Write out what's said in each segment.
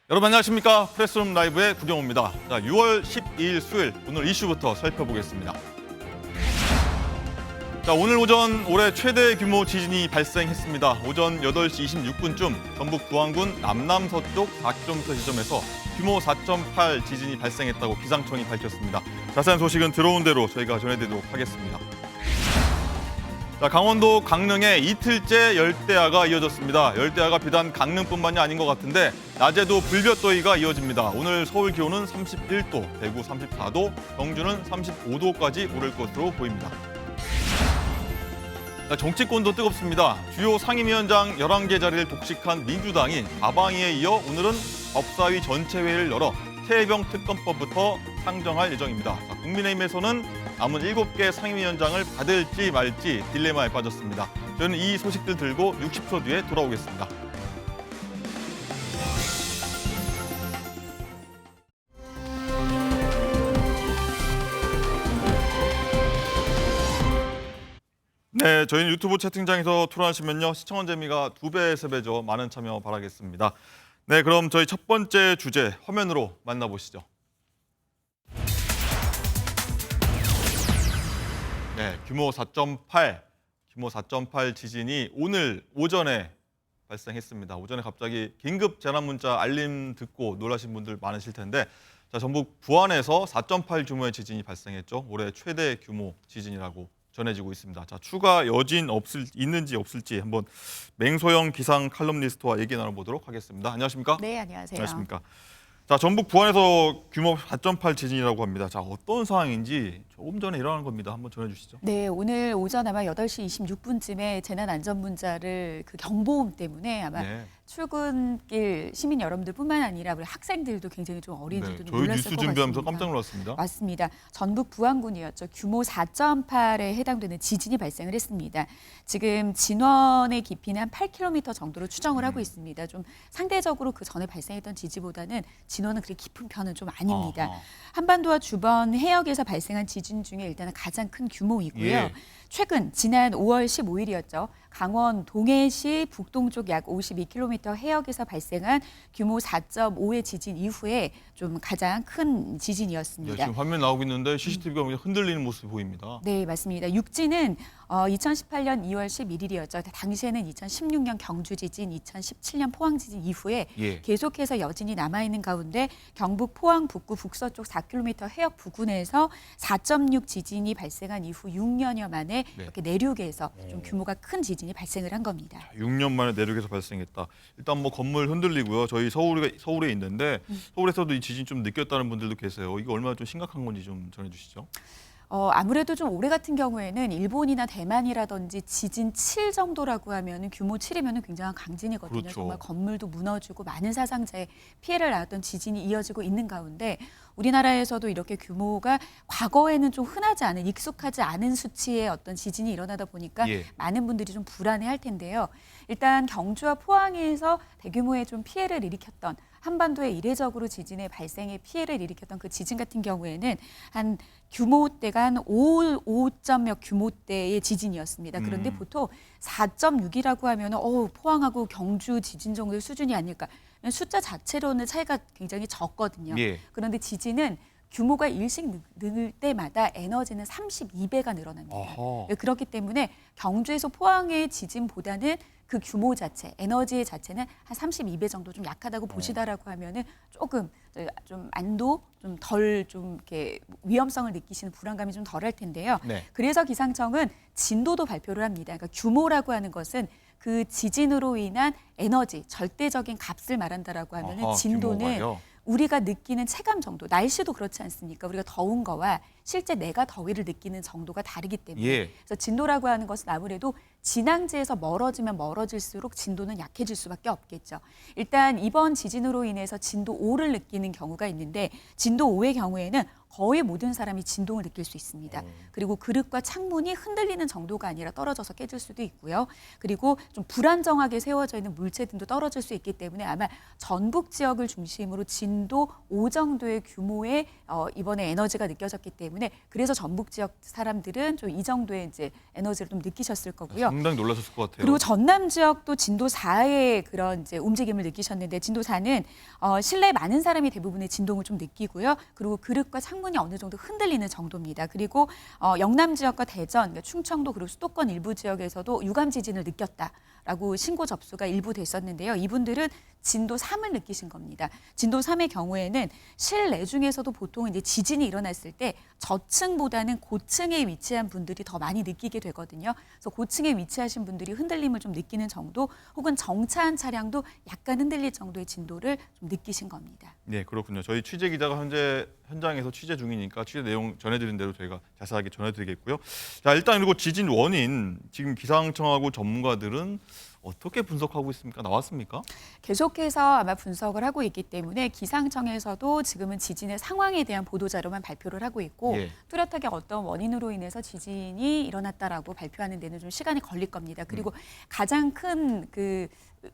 여러분 안녕하십니까? 프레스룸 라이브의 구경호입니다. 자, 6월 12일 수요일 오늘 이슈부터 살펴보겠습니다. 자, 오늘 오전 올해 최대 규모 지진이 발생했습니다. 오전 8시 26분쯤 전북 부안군 남남서쪽 4km 지점에서 규모 4.8 지진이 발생했다고 기상청이 밝혔습니다. 자세한 소식은 들어온 대로 저희가 전해드리도록 하겠습니다. 자, 강원도 강릉에 이틀째 열대야가 이어졌습니다. 열대야가 비단 강릉뿐만이 아닌 것 같은데 낮에도 불볕더위가 이어집니다. 오늘 서울 기온은 31도, 대구 34도, 경주는 35도까지 오를 것으로 보입니다. 자, 정치권도 뜨겁습니다. 주요 상임위원장 11개 자리를 독식한 민주당이 과방위에 이어 오늘은 법사위 전체 회의를 열어 최혜병 특검법부터 상정할 예정입니다. 자, 국민의힘에서는 남은 7개 상임위원장을 받을지 말지 딜레마에 빠졌습니다. 저는 이 소식들 들고 60초 뒤에 돌아오겠습니다. 네, 저희는 유튜브 채팅장에서 토론하시면요. 시청원 재미가 2배, 3배죠. 많은 참여 바라겠습니다. 네, 그럼 저희 첫 번째 주제 화면으로 만나보시죠. 네, 규모 4.8 지진이 오늘 오전에 발생했습니다. 오전에 갑자기 긴급 재난 문자 알림 듣고 놀라신 분들 많으실 텐데, 자, 전북 부안에서 4.8 규모의 지진이 발생했죠. 올해 최대 규모 지진이라고 전해지고 있습니다. 자, 추가 여진 있는지 없을지 한번 맹소영 기상 칼럼니스트와 얘기 나눠보도록 하겠습니다. 안녕하십니까? 네, 안녕하세요. 안녕하십니까? 자, 전북 부안에서 규모 4.8 지진이라고 합니다. 자, 어떤 상황인지 조금 전에 일어난 겁니다. 한번 전해주시죠. 네, 오늘 오전 아마 8시 26분쯤에 재난안전문자를 그 경보음 때문에 아마 네. 출근길 시민 여러분들뿐만 아니라 우리 학생들도 굉장히 좀 어린이들도 네, 저희 놀랐을 뉴스 것 준비하면서 같습니다. 깜짝 놀랐습니다. 맞습니다. 전북 부안군이었죠. 규모 4.8에 해당되는 지진이 발생을 했습니다. 지금 진원의 깊이는 한 8km 정도로 추정을 하고 있습니다. 좀 상대적으로 그 전에 발생했던 지진보다는 진원은 그렇게 깊은 편은 좀 아닙니다. 아하. 한반도와 주변 해역에서 발생한 지진 중에 일단은 가장 큰 규모이고요. 예. 최근 지난 5월 15일이었죠. 강원 동해시 북동쪽 약 52km 해역에서 발생한 규모 4.5의 지진 이후에 좀 가장 큰 네, 지진이었습니다. 지금 화면 나오고 있는데 CCTV가 그냥 흔들리는 모습이 보입니다. 네, 맞습니다. 육지는 2018년 2월 11일이었죠. 당시에는 2016년 경주 지진, 2017년 포항 지진 이후에 예. 계속해서 여진이 남아있는 가운데 경북 포항 북구 북서쪽 4km 해역 부근에서 4.6 지진이 발생한 이후 6년여 만에 네. 이렇게 내륙에서 좀 규모가 큰 지진이 발생을 한 겁니다. 6년 만에 내륙에서 발생했다. 일단 뭐 건물 흔들리고요. 저희 서울에 있는데 서울에서도 이 지진 좀 느꼈다는 분들도 계세요. 이거 얼마나 좀 심각한 건지 좀 전해주시죠. 아무래도 좀 올해 같은 경우에는 일본이나 대만이라든지 지진 7 정도라고 하면 규모 7이면 굉장한 강진이거든요. 그렇죠. 정말 건물도 무너지고 많은 사상자의 피해를 낳았던 지진이 이어지고 있는 가운데 우리나라에서도 이렇게 규모가 과거에는 좀 흔하지 않은 익숙하지 않은 수치의 어떤 지진이 일어나다 보니까 예. 많은 분들이 좀 불안해할 텐데요. 일단 경주와 포항에서 대규모의 좀 피해를 일으켰던 한반도에 이례적으로 지진의 발생에 피해를 일으켰던 그 지진 같은 경우에는 한 규모대가 한 5몇 규모대의 지진이었습니다. 그런데 보통 4.6이라고 하면 포항하고 경주 지진 정도의 수준이 아닐까. 숫자 자체로는 차이가 굉장히 적거든요. 예. 그런데 지진은 규모가 일씩 늘 때마다 에너지는 32배가 늘어납니다. 아하. 그렇기 때문에 경주에서 포항의 지진보다는 그 규모 자체, 에너지 자체는 한 32배 정도 좀 약하다고 보시다라고 하면은 조금 좀 안도 좀 덜 좀 이렇게 위험성을 느끼시는 불안감이 좀 덜할 텐데요. 네. 그래서 기상청은 진도도 발표를 합니다. 그러니까 규모라고 하는 것은 그 지진으로 인한 에너지, 절대적인 값을 말한다라고 하면은 아하, 진도는 규모가요? 우리가 느끼는 체감 정도, 날씨도 그렇지 않습니까? 우리가 더운 거와 실제 내가 더위를 느끼는 정도가 다르기 때문에 예. 그래서 진도라고 하는 것은 아무래도 진앙지에서 멀어지면 멀어질수록 진도는 약해질 수밖에 없겠죠. 일단 이번 지진으로 인해서 진도 5를 느끼는 경우가 있는데 진도 5의 경우에는 거의 모든 사람이 진동을 느낄 수 있습니다. 그리고 그릇과 창문이 흔들리는 정도가 아니라 떨어져서 깨질 수도 있고요. 그리고 좀 불안정하게 세워져 있는 물체 등도 떨어질 수 있기 때문에 아마 전북 지역을 중심으로 진도 5 정도의 규모의 이번에 에너지가 느껴졌기 때문에 그래서 전북 지역 사람들은 좀 이 정도의 이제 에너지를 좀 느끼셨을 거고요. 상당히 놀라셨을 것 같아요. 그리고 전남 지역도 진도 4의 그런 이제 움직임을 느끼셨는데 진도 4는 실내 많은 사람이 대부분의 진동을 좀 느끼고요. 그리고 그릇과 창문이 어느 정도 흔들리는 정도입니다. 그리고 영남 지역과 대전, 그러니까 충청도 그리고 수도권 일부 지역에서도 유감 지진을 느꼈다라고 신고 접수가 일부 됐었는데요. 이분들은 진도 3을 느끼신 겁니다. 진도 3의 경우에는 실내 중에서도 보통 이제 지진이 일어났을 때 저층보다는 고층에 위치한 분들이 더 많이 느끼게 되거든요. 그래서 고층에 위치하신 분들이 흔들림을 좀 느끼는 정도, 혹은 정차한 차량도 약간 흔들릴 정도의 진도를 좀 느끼신 겁니다. 네, 그렇군요. 저희 취재 기자가 현재 현장에서 취재 중이니까 취재 내용 전해드린 대로 저희가 자세하게 전해드리겠고요. 자, 일단 그리고 지진 원인 지금 기상청하고 전문가들은 어떻게 분석하고 있습니까? 나왔습니까? 계속해서 아마 분석을 하고 있기 때문에 기상청에서도 지금은 지진의 상황에 대한 보도자료만 발표를 하고 있고 예. 뚜렷하게 어떤 원인으로 인해서 지진이 일어났다라고 발표하는 데는 좀 시간이 걸릴 겁니다. 그리고 가장 큰 그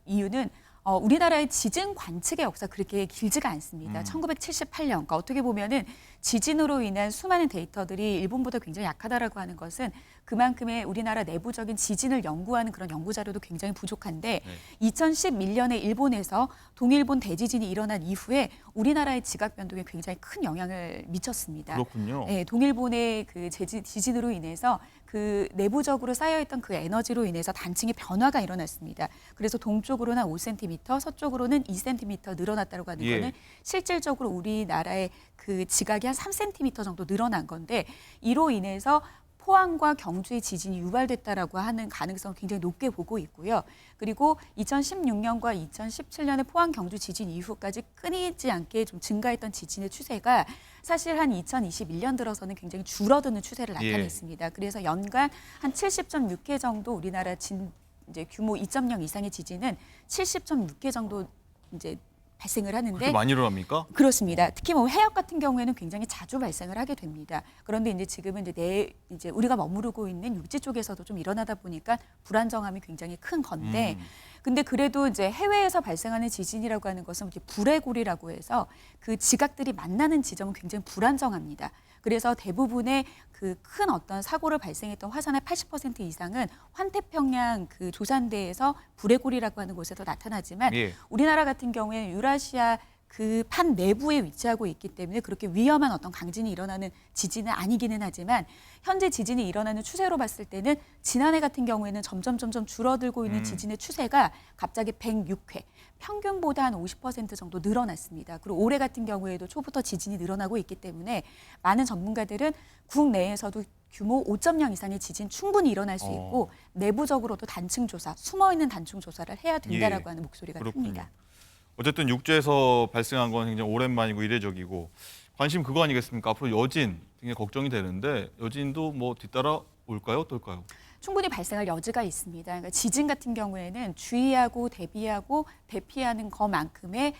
이유는 우리나라의 지진 관측의 역사가 그렇게 길지가 않습니다. 1978년, 그러니까 어떻게 보면은 지진으로 인한 수많은 데이터들이 일본보다 굉장히 약하다라고 하는 것은 그만큼의 우리나라 내부적인 지진을 연구하는 그런 연구 자료도 굉장히 부족한데 2011년에 일본에서 동일본 대지진이 일어난 이후에 우리나라의 지각 변동에 굉장히 큰 영향을 미쳤습니다. 그렇군요. 네, 동일본의 그 지진으로 인해서 그 내부적으로 쌓여있던 그 에너지로 인해서 단층의 변화가 일어났습니다. 그래서 동쪽으로는 5cm, 서쪽으로는 2cm 늘어났다고 하는 예. 거는 실질적으로 우리나라의 그 지각이 한 3cm 정도 늘어난 건데 이로 인해서 포항과 경주의 지진이 유발됐다라고 하는 가능성을 굉장히 높게 보고 있고요. 그리고 2016년과 2017년의 포항 경주 지진 이후까지 끊이지 않게 좀 증가했던 지진의 추세가 사실 한 2021년 들어서는 굉장히 줄어드는 추세를 나타냈습니다. 그래서 연간 한 70.6회 정도 우리나라 이제 규모 2.0 이상의 지진은 70.6회 정도 이제 발생을 하는데 그렇게 많이 일어납니까? 그렇습니다. 특히 뭐 해역 같은 경우에는 굉장히 자주 발생을 하게 됩니다. 그런데 이제 지금은 이제 우리가 머무르고 있는 육지 쪽에서도 좀 일어나다 보니까 불안정함이 굉장히 큰 건데, 근데 그래도 이제 해외에서 발생하는 지진이라고 하는 것은 이렇게 불의 고리라고 해서 그 지각들이 만나는 지점은 굉장히 불안정합니다. 그래서 대부분의 그 큰 어떤 사고를 발생했던 화산의 80% 이상은 환태평양 그 조산대에서 불의 고리라고 하는 곳에서 나타나지만 예. 우리나라 같은 경우에는 유라시아 그 판 내부에 위치하고 있기 때문에 그렇게 위험한 어떤 강진이 일어나는 지진은 아니기는 하지만 현재 지진이 일어나는 추세로 봤을 때는 지난해 같은 경우에는 점점 줄어들고 있는 지진의 추세가 갑자기 106회, 평균보다 한 50% 정도 늘어났습니다. 그리고 올해 같은 경우에도 초부터 지진이 늘어나고 있기 때문에 많은 전문가들은 국내에서도 규모 5.0 이상의 지진 충분히 일어날 수 있고 내부적으로도 단층 조사, 숨어있는 단층 조사를 해야 된다라고 하는 목소리가 그렇군요. 큽니다. 어쨌든 육지에서 발생한 건 굉장히 오랜만이고 이례적이고 관심 그거 아니겠습니까? 앞으로 여진 굉장히 걱정이 되는데 여진도 뭐 뒤따라 올까요? 어떨까요? 충분히 발생할 여지가 있습니다. 그러니까 지진 같은 경우에는 주의하고 대비하고 대피하는 것만큼의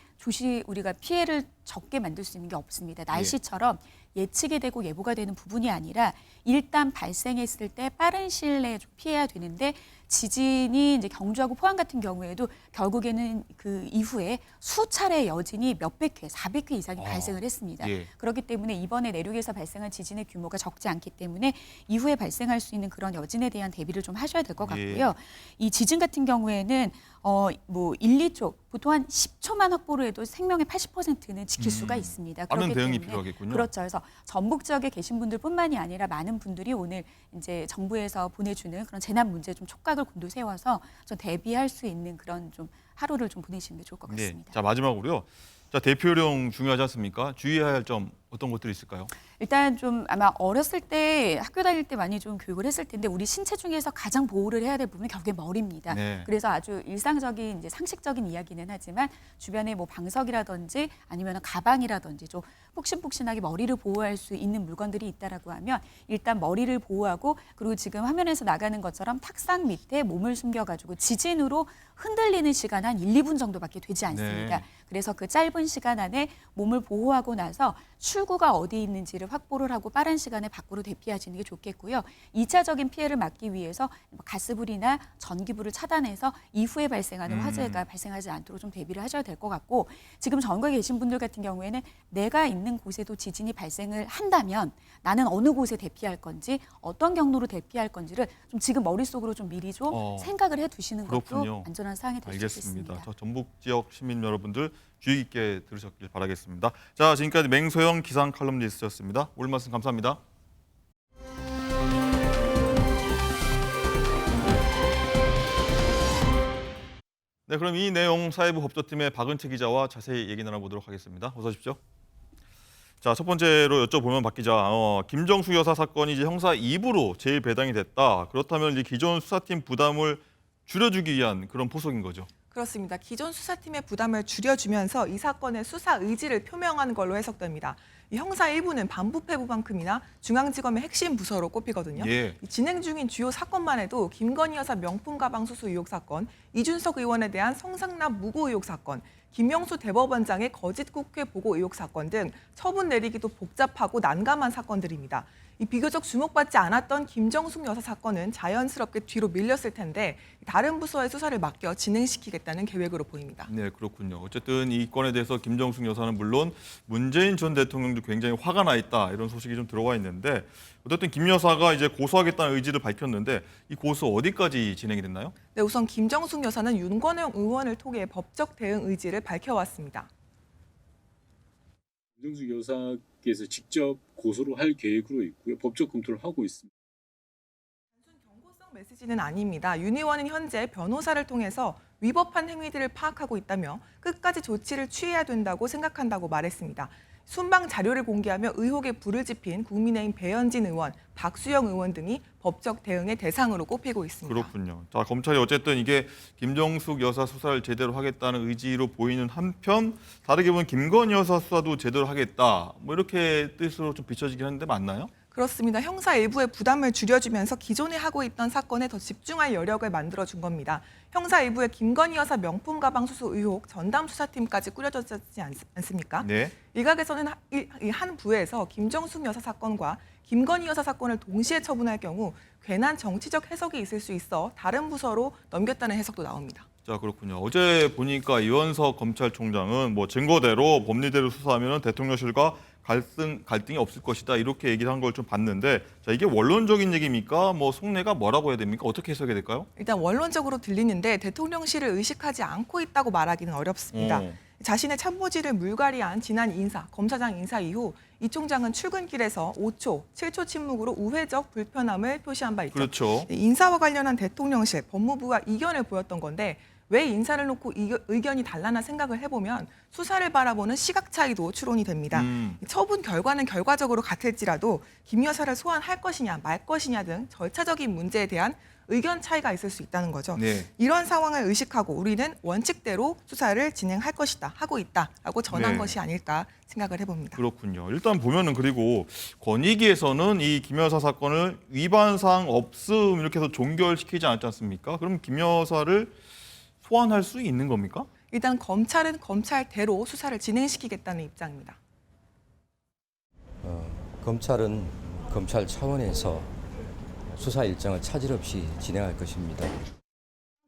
우리가 피해를 적게 만들 수 있는 게 없습니다. 날씨처럼 예측이 되고 예보가 되는 부분이 아니라 일단 발생했을 때 빠른 시일 내에 좀 피해야 되는데 지진이 이제 경주하고 포항 같은 경우에도 결국에는 그 이후에 수차례 여진이 몇백 회, 400회 이상이 발생을 했습니다. 예. 그렇기 때문에 이번에 내륙에서 발생한 지진의 규모가 적지 않기 때문에 이후에 발생할 수 있는 그런 여진에 대한 대비를 좀 하셔야 될 것 같고요. 이 지진 같은 경우에는 뭐 1, 2초, 보통 한 10초만 확보를 해도 생명의 80%는 지킬 수가 있습니다. 빠른 그렇기 대응이 때문에 필요하겠군요. 그렇죠. 그래서 전북 지역에 계신 분들뿐만이 아니라 많은 분들이 오늘 이제 정부에서 보내주는 그런 재난 문제 좀 촉각을 곤두세워서 좀 대비할 수 있는 그런 좀 하루를 좀 보내시는 게 좋을 것 같습니다. 자, 마지막으로요. 자, 대피요령 중요하지 않습니까? 주의해야 할 점 어떤 것들이 있을까요? 일단 좀 아마 어렸을 때 학교 다닐 때 많이 좀 교육을 했을 텐데 우리 신체 중에서 가장 보호를 해야 될 부분이 결국에 머리입니다. 네. 그래서 아주 일상적인 이제 상식적인 이야기는 하지만 주변에 뭐 방석이라든지 아니면 가방이라든지 좀 푹신푹신하게 머리를 보호할 수 있는 물건들이 있다라고 하면 일단 머리를 보호하고 그리고 지금 화면에서 나가는 것처럼 탁상 밑에 몸을 숨겨가지고 지진으로 흔들리는 시간 한 1, 2분 정도밖에 되지 않습니다. 네. 그래서 그 짧은 시간 안에 몸을 보호하고 나서 출구가 어디 있는지를 확보를 하고 빠른 시간에 밖으로 대피하시는 게 좋겠고요. 2차적인 피해를 막기 위해서 가스불이나 전기불을 차단해서 이후에 발생하는 화재가 발생하지 않도록 좀 대비를 하셔야 될 것 같고, 지금 전국에 계신 분들 같은 경우에는 내가 있는 곳에도 지진이 발생을 한다면 나는 어느 곳에 대피할 건지 어떤 경로로 대피할 건지를 좀 지금 머릿속으로 좀 미리 좀 생각을 해두시는 그렇군요. 것도 안전한 사항이 될 수 있겠습니다. 알겠습니다. 자, 전북 지역 시민 여러분들 주의 깊게 들으셨길 바라겠습니다. 자, 지금까지 맹소영 기상 칼럼니스트였습니다. 오늘 말씀 감사합니다. 네, 그럼 이 내용 사회부 법조팀의 박은채 기자와 자세히 얘기 나눠보도록 하겠습니다. 어서 오십시오. 자, 첫 번째로 여쭤보면 박 기자, 김정숙 여사 사건이 이제 형사 2부로 재배당이 됐다. 그렇다면 이제 기존 수사팀 부담을 줄여주기 위한 그런 포석인 거죠. 그렇습니다. 기존 수사팀의 부담을 줄여주면서 이 사건의 수사 의지를 표명하는 걸로 해석됩니다. 이 형사 1부는 반부패부만큼이나 중앙지검의 핵심 부서로 꼽히거든요. 예. 이 진행 중인 주요 사건만 해도 김건희 여사 명품 가방 수수 의혹 사건, 이준석 의원에 대한 성상납 무고 의혹 사건, 김명수 대법원장의 거짓 국회 보고 의혹 사건 등 처분 내리기도 복잡하고 난감한 사건들입니다. 이 비교적 주목받지 않았던 김정숙 여사 사건은 자연스럽게 뒤로 밀렸을 텐데 다른 부서의 수사를 맡겨 진행시키겠다는 계획으로 보입니다. 네, 그렇군요. 어쨌든 이 건에 대해서 김정숙 여사는 물론 문재인 전 대통령도 굉장히 화가 나 있다 이런 소식이 좀 들어와 있는데, 어쨌든 김 여사가 이제 고소하겠다는 의지를 밝혔는데 이 고소 어디까지 진행이 됐나요? 네, 우선 김정숙 여사는 윤건영 의원을 통해 법적 대응 의지를 밝혀왔습니다. 김정숙 여사께서 직접 고소를 할 계획으로 있고요. 법적 검토를 하고 있습니다. 경고성 메시지는 아닙니다. 윤 의원은 현재 변호사를 통해서 위법한 행위들을 파악하고 있다며 끝까지 조치를 취해야 된다고 생각한다고 말했습니다. 순방 자료를 공개하며 의혹에 불을 지핀 국민의힘 배현진 의원, 박수영 의원 등이 법적 대응의 대상으로 꼽히고 있습니다. 그렇군요. 자, 검찰이 어쨌든 이게 김정숙 여사 수사를 제대로 하겠다는 의지로 보이는 한편, 다르게 보면 김건희 여사 수사도 제대로 하겠다, 뭐 이렇게 뜻으로 좀 비춰지긴 하는데 맞나요? 그렇습니다. 형사 일부의 부담을 줄여주면서 기존에 하고 있던 사건에 더 집중할 여력을 만들어준 겁니다. 형사 일부의 김건희 여사 명품 가방 수수 의혹 전담 수사팀까지 꾸려졌지 않습니까? 네. 일각에서는 한 부에서 김정숙 여사 사건과 김건희 여사 사건을 동시에 처분할 경우 괜한 정치적 해석이 있을 수 있어 다른 부서로 넘겼다는 해석도 나옵니다. 자, 그렇군요. 어제 보니까 이원석 검찰총장은 뭐 증거대로 법리대로 수사하면 대통령실과 갈등이 없을 것이다 이렇게 얘기를 한 걸 좀 봤는데, 자, 이게 원론적인 얘기입니까? 뭐 속내가 뭐라고 해야 됩니까? 어떻게 해석해야 될까요? 일단 원론적으로 들리는데 대통령실을 의식하지 않고 있다고 말하기는 어렵습니다. 자신의 참모진을 물갈이한 지난 검사장 인사 이후 이 총장은 출근길에서 5초, 7초 침묵으로 우회적 불편함을 표시한 바 있죠. 그렇죠. 인사와 관련한 대통령실, 법무부가 이견을 보였던 건데 왜 인사를 놓고 의견이 달라나 생각을 해보면 수사를 바라보는 시각 차이도 추론이 됩니다. 처분 결과는 결과적으로 같을지라도 김 여사를 소환할 것이냐 말 것이냐 등 절차적인 문제에 대한 의견 차이가 있을 수 있다는 거죠. 네. 이런 상황을 의식하고 우리는 원칙대로 수사를 진행할 것이다, 하고 있다라고 전한 네. 것이 아닐까 생각을 해봅니다. 그렇군요. 일단 보면은 그리고 권익위에서는 이 김 여사 사건을 위반 사항 없음 이렇게 해서 종결시키지 않지 않습니까? 그럼 김 여사를 소환할 수 있는 겁니까? 일단 검찰은 검찰대로 수사를 진행시키겠다는 입장입니다. 검찰은 검찰 차원에서 수사 일정을 차질 없이 진행할 것입니다.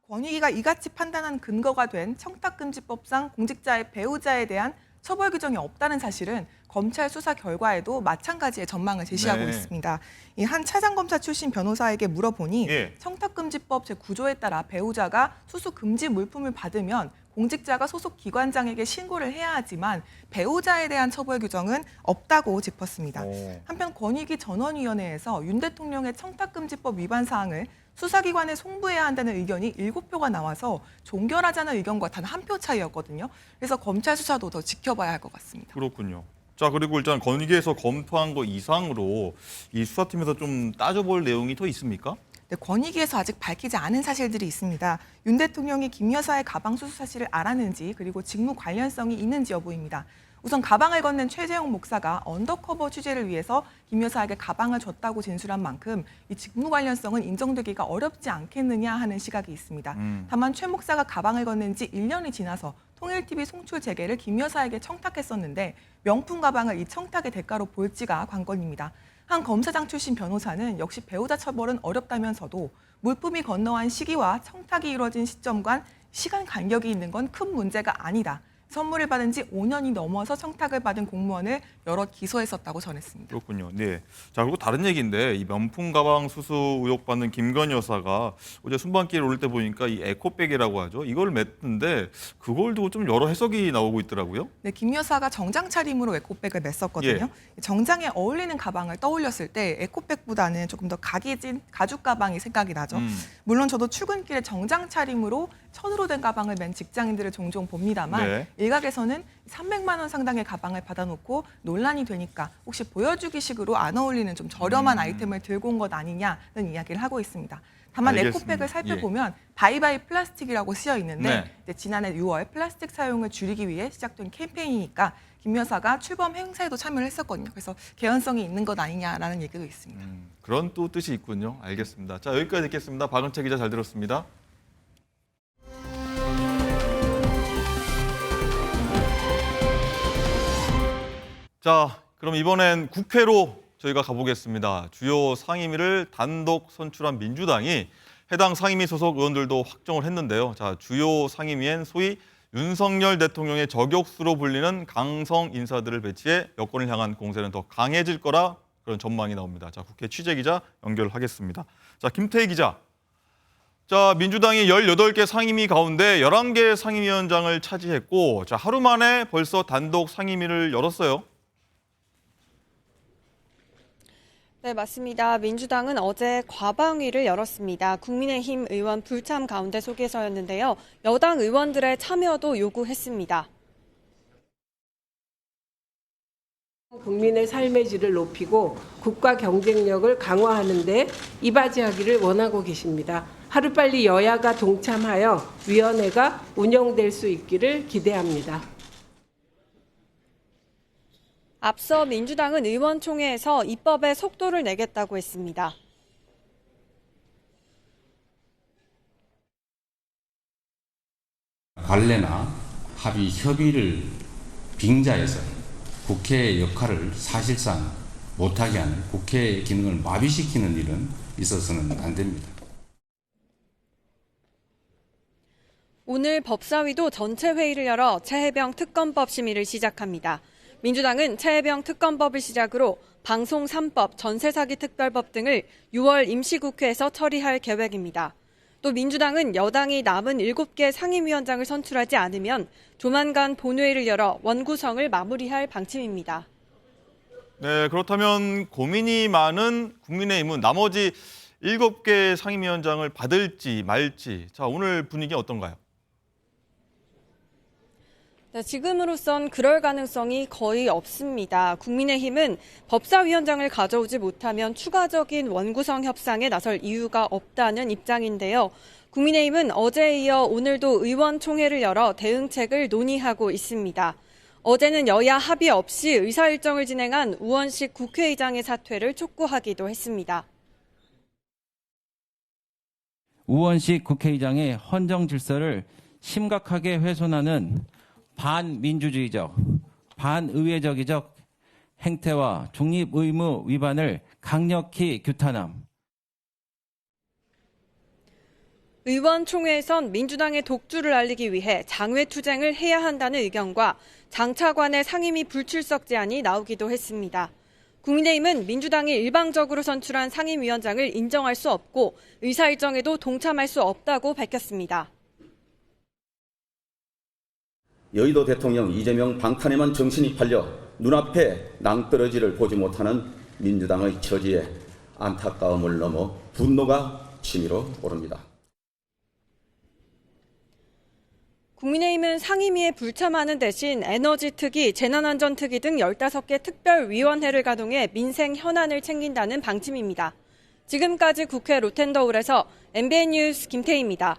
권익위가 이같이 판단한 근거가 된 청탁금지법상 공직자의 배우자에 대한 처벌 규정이 없다는 사실은 검찰 수사 결과에도 마찬가지의 전망을 제시하고 네. 있습니다. 이 한 차장검사 출신 변호사에게 물어보니 예. 청탁금지법 제9조에 따라 배우자가 수수 금지 물품을 받으면 공직자가 소속 기관장에게 신고를 해야 하지만 배우자에 대한 처벌 규정은 없다고 짚었습니다. 한편 권익위 전원위원회에서 윤 대통령의 청탁금지법 위반 사항을 수사기관에 송부해야 한다는 의견이 7표가 나와서 종결하자는 의견과 단 1표 차이였거든요. 그래서 검찰 수사도 더 지켜봐야 할 것 같습니다. 그렇군요. 자, 그리고 일단 권익위에서 검토한 거 이상으로 이 수사팀에서 좀 따져볼 내용이 더 있습니까? 네, 권익위에서 아직 밝히지 않은 사실들이 있습니다. 윤 대통령이 김 여사의 가방 수수 사실을 알았는지 그리고 직무 관련성이 있는지 여부입니다. 우선 가방을 건넨 최재형 목사가 언더커버 취재를 위해서 김 여사에게 가방을 줬다고 진술한 만큼 이 직무 관련성은 인정되기가 어렵지 않겠느냐 하는 시각이 있습니다. 다만 최 목사가 가방을 건넨 지 1년이 지나서 통일TV 송출 재개를 김 여사에게 청탁했었는데 명품 가방을 이 청탁의 대가로 볼지가 관건입니다. 한 검사장 출신 변호사는 역시 배우자 처벌은 어렵다면서도 물품이 건너간 시기와 청탁이 이루어진 시점 간 시간 간격이 있는 건 큰 문제가 아니다. 선물을 받은 지 5년이 넘어서 청탁을 받은 공무원을 여럿 기소했었다고 전했습니다. 그렇군요. 네. 자, 그리고 다른 얘기인데 이 명품 가방 수수 의혹 받는 김건희 여사가 어제 순방길에 오를 때 보니까 이 에코백이라고 하죠. 이걸 맸는데 그걸 두고 좀 여러 해석이 나오고 있더라고요. 네, 김 여사가 정장 차림으로 에코백을 맸었거든요. 정장에 어울리는 가방을 떠올렸을 때 에코백보다는 조금 더 각이진 가죽 가방이 생각이 나죠. 물론 저도 출근길에 정장 차림으로 천으로 된 가방을 맨 직장인들을 종종 봅니다만 네. 일각에서는 300만 원 상당의 가방을 받아놓고 논란이 되니까 혹시 보여주기식으로 안 어울리는 좀 저렴한 아이템을 들고 온 것 아니냐는 이야기를 하고 있습니다. 다만 알겠습니다. 에코백을 살펴보면 바이바이 플라스틱이라고 쓰여 있는데 네. 이제 지난해 6월 플라스틱 사용을 줄이기 위해 시작된 캠페인이니까 김 여사가 출범 행사에도 참여를 했었거든요. 그래서 개연성이 있는 것 아니냐라는 얘기도 있습니다. 그런 또 뜻이 있군요. 알겠습니다. 자, 여기까지 듣겠습니다. 박은채 기자 잘 들었습니다. 자, 그럼 이번엔 국회로 저희가 가보겠습니다. 주요 상임위를 단독 선출한 민주당이 해당 상임위 소속 의원들도 확정을 했는데요. 자, 주요 상임위엔 소위 윤석열 대통령의 저격수로 불리는 강성 인사들을 배치해 여권을 향한 공세는 더 강해질 거라 그런 전망이 나옵니다. 자, 국회 취재기자 연결하겠습니다. 자, 김태희 기자. 자, 민주당이 18개 상임위 가운데 11개 상임위원장을 차지했고, 자, 하루 만에 벌써 단독 상임위를 열었어요. 네, 맞습니다. 민주당은 어제 과방위를 열었습니다. 국민의힘 의원 불참 가운데 속에서였는데요. 여당 의원들의 참여도 요구했습니다. 국민의 삶의 질을 높이고 국가 경쟁력을 강화하는 데 이바지하기를 원하고 계십니다. 하루빨리 여야가 동참하여 위원회가 운영될 수 있기를 기대합니다. 앞서 민주당은 의원총회에서 입법에 속도를 내겠다고 했습니다. 관례나 합의, 협의를 빙자해서 국회의 역할을 사실상 못하게 하는, 국회의 기능을 마비시키는 일은 있어서는 안 됩니다. 오늘 법사위도 전체 회의를 열어 최혜병 특검법 심의를 시작합니다. 민주당은 최혜병 특검법을 시작으로 방송 3법, 전세사기 특별법 등을 6월 임시국회에서 처리할 계획입니다. 또 민주당은 여당이 남은 7개 상임위원장을 선출하지 않으면 조만간 본회의를 열어 원구성을 마무리할 방침입니다. 네, 그렇다면 고민이 많은 국민의힘은 나머지 7개 상임위원장을 받을지 말지. 자, 오늘 분위기 어떤가요? 네, 지금으로선 그럴 가능성이 거의 없습니다. 국민의힘은 법사위원장을 가져오지 못하면 추가적인 원구성 협상에 나설 이유가 없다는 입장인데요. 국민의힘은 어제에 이어 오늘도 의원총회를 열어 대응책을 논의하고 있습니다. 어제는 여야 합의 없이 의사일정을 진행한 우원식 국회의장의 사퇴를 촉구하기도 했습니다. 우원식 국회의장의 헌정 질서를 심각하게 훼손하는 반민주주의적, 반의회적이적 행태와 중립의무 위반을 강력히 규탄함. 의원총회에선 민주당의 독주를 알리기 위해 장외투쟁을 해야 한다는 의견과 장 차관의 상임위 불출석 제안이 나오기도 했습니다. 국민의힘은 민주당이 일방적으로 선출한 상임위원장을 인정할 수 없고 의사일정에도 동참할 수 없다고 밝혔습니다. 여의도 대통령 이재명 방탄에만 정신이 팔려 눈앞에 낭떠러지를 보지 못하는 민주당의 처지에 안타까움을 넘어 분노가 치밀어 오릅니다. 국민의힘은 상임위에 불참하는 대신 에너지특위, 재난안전특위 등 15개 특별위원회를 가동해 민생 현안을 챙긴다는 방침입니다. 지금까지 국회 로텐더홀에서 MBN 뉴스 김태희입니다.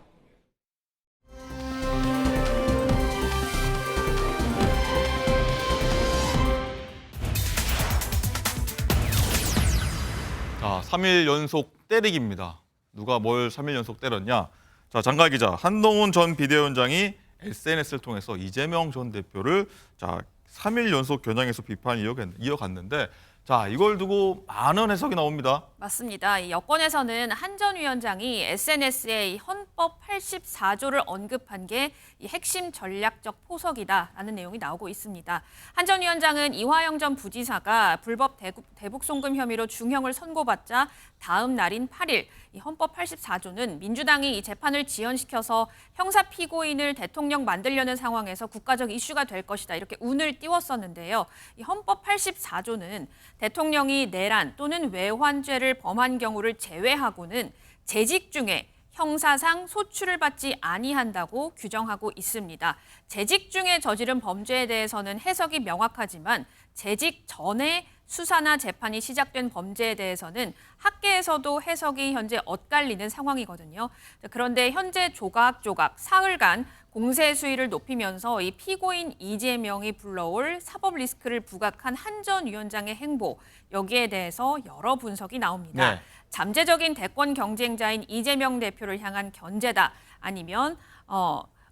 자, 3일 연속 때리기입니다. 누가 뭘 3일 연속 때렸냐? 자, 장가 기자, 한동훈 전 비대위원장이 SNS를 통해서 이재명 전 대표를 3일 연속 겨냥해서 비판을 이어갔는데 자, 이걸 두고 많은 해석이 나옵니다. 맞습니다. 이 여권에서는 한 전 위원장이 SNS에 헌법 84조를 언급한 게 이 핵심 전략적 포석이다라는 내용이 나오고 있습니다. 한 전 위원장은 이화영 전 부지사가 불법 대북 송금 혐의로 중형을 선고받자 다음 날인 8일 이 헌법 84조는 민주당이 이 재판을 지연시켜서 형사 피고인을 대통령 만들려는 상황에서 국가적 이슈가 될 것이다 이렇게 운을 띄웠었는데요. 이 헌법 84조는 대통령이 내란 또는 외환죄를 범한 경우를 제외하고는 재직 중에 형사상 소출을 받지 아니한다고 규정하고 있습니다. 재직 중에 저지른 범죄에 대해서는 해석이 명확하지만 재직 전에 수사나 재판이 시작된 범죄에 대해서는 학계에서도 해석이 현재 엇갈리는 상황이거든요. 그런데 현재 조각조각 사흘간 공세 수위를 높이면서 이 피고인 이재명이 불러올 사법 리스크를 부각한 한 전 위원장의 행보, 여기에 대해서 여러 분석이 나옵니다. 네. 잠재적인 대권 경쟁자인 이재명 대표를 향한 견제다. 아니면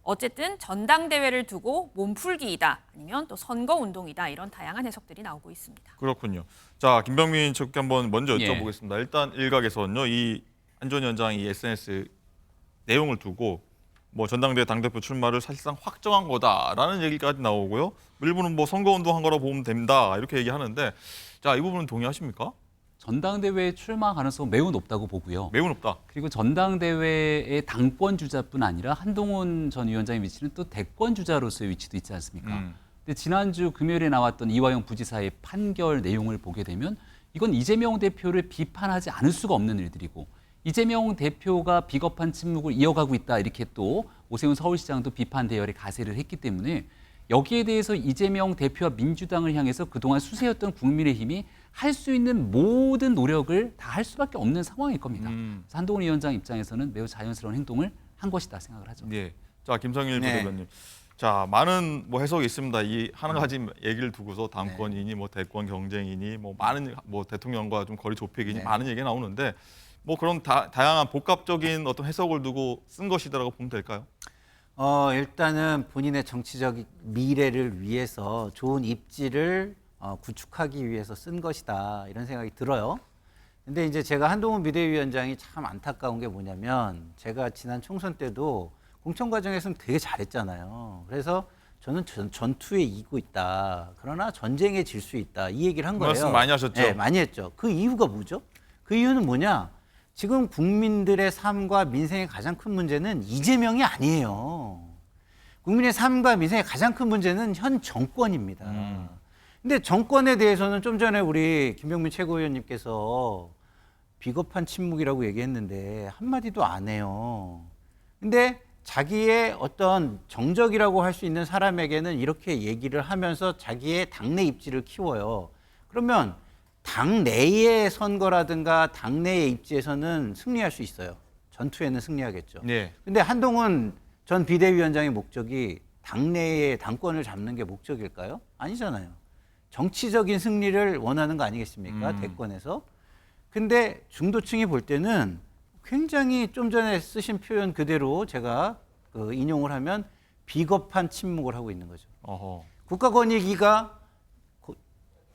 어쨌든 전당대회를 두고 몸풀기이다. 아니면 또 선거운동이다. 이런 다양한 해석들이 나오고 있습니다. 그렇군요. 자, 김병민 측께 한번 먼저 여쭤보겠습니다. 일단 일각에서는요, 이 한 전 위원장이 이 SNS 내용을 두고 뭐 전당대회 당대표 출마를 사실상 확정한 거다라는 얘기까지 나오고요. 일부는 뭐 선거운동한 거라고 보면 됩니다. 이렇게 얘기하는데 자, 이 부분은 동의하십니까? 전당대회 출마 가능성은 매우 높다고 보고요. 매우 높다. 그리고 전당대회의 당권 주자뿐 아니라 한동훈 전 위원장의 위치는 또 대권 주자로서의 위치도 있지 않습니까? 근데 지난주 금요일에 나왔던 이화영 부지사의 판결 내용을 보게 되면 이건 이재명 대표를 비판하지 않을 수가 없는 일들이고 이재명 대표가 비겁한 침묵을 이어가고 있다 이렇게 또 오세훈 서울시장도 비판 대열에 가세를 했기 때문에 여기에 대해서 이재명 대표와 민주당을 향해서 그동안 수세였던 국민의힘이 할 수 있는 모든 노력을 다 할 수밖에 없는 상황일 겁니다. 그래서 한동훈 위원장 입장에서는 매우 자연스러운 행동을 한 것이다 생각을 하죠. 네. 자, 김성일 부대변님. 자, 많은 뭐 해석이 있습니다. 이 한 가지 얘기를 두고서 당권이니 뭐 대권 경쟁이니 뭐 많은 뭐 대통령과 좀 거리 좁히기니 많은 얘기가 나오는데 뭐 그런 다양한 복합적인 어떤 해석을 두고 쓴 것이다라고 보면 될까요? 일단은 본인의 정치적 미래를 위해서 좋은 입지를 구축하기 위해서 쓴 것이다 이런 생각이 들어요. 근데 이제 제가 한동훈 비대위원장이 참 안타까운 게 뭐냐면 제가 지난 총선 때도 공천 과정에서는 되게 잘했잖아요. 그래서 저는 전투에 이기고 있다. 그러나 전쟁에 질 수 있다. 이 얘기를 한 거예요. 말씀 많이 하셨죠? 네, 많이 했죠. 그 이유가 뭐죠? 그 이유는 뭐냐? 지금 국민들의 삶과 민생의 가장 큰 문제는 이재명이 아니에요. 국민의 삶과 민생의 가장 큰 문제는 현 정권입니다. 근데 정권에 대해서는 좀 전에 우리 김병민 최고위원님께서 비겁한 침묵이라고 얘기했는데 한마디도 안 해요. 근데 자기의 어떤 정적이라고 할 수 있는 사람에게는 이렇게 얘기를 하면서 자기의 당내 입지를 키워요. 그러면 당내의 선거라든가 당내의 입지에서는 승리할 수 있어요. 전투에는 승리하겠죠. 근데 한동훈 전 비대위원장의 목적이 당내의 당권을 잡는 게 목적일까요? 아니잖아요. 정치적인 승리를 원하는 거 아니겠습니까? 대권에서. 근데 중도층이 볼 때는 굉장히 좀 전에 쓰신 표현 그대로 제가 인용을 하면 비겁한 침묵을 하고 있는 거죠. 국가권익위가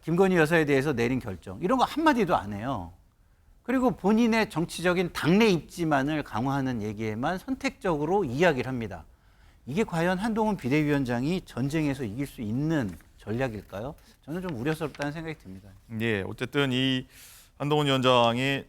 김건희 여사에 대해서 내린 결정 이런 거 한마디도 안 해요. 그리고 본인의 정치적인 당내 입지만을 강화하는 얘기에만 선택적으로 이야기를 합니다. 이게 과연 한동훈 비대위원장이 전쟁에서 이길 수 있는 전략일까요? 저는 좀 우려스럽다는 생각이 듭니다. 예, 어쨌든 이 한동훈 위원장의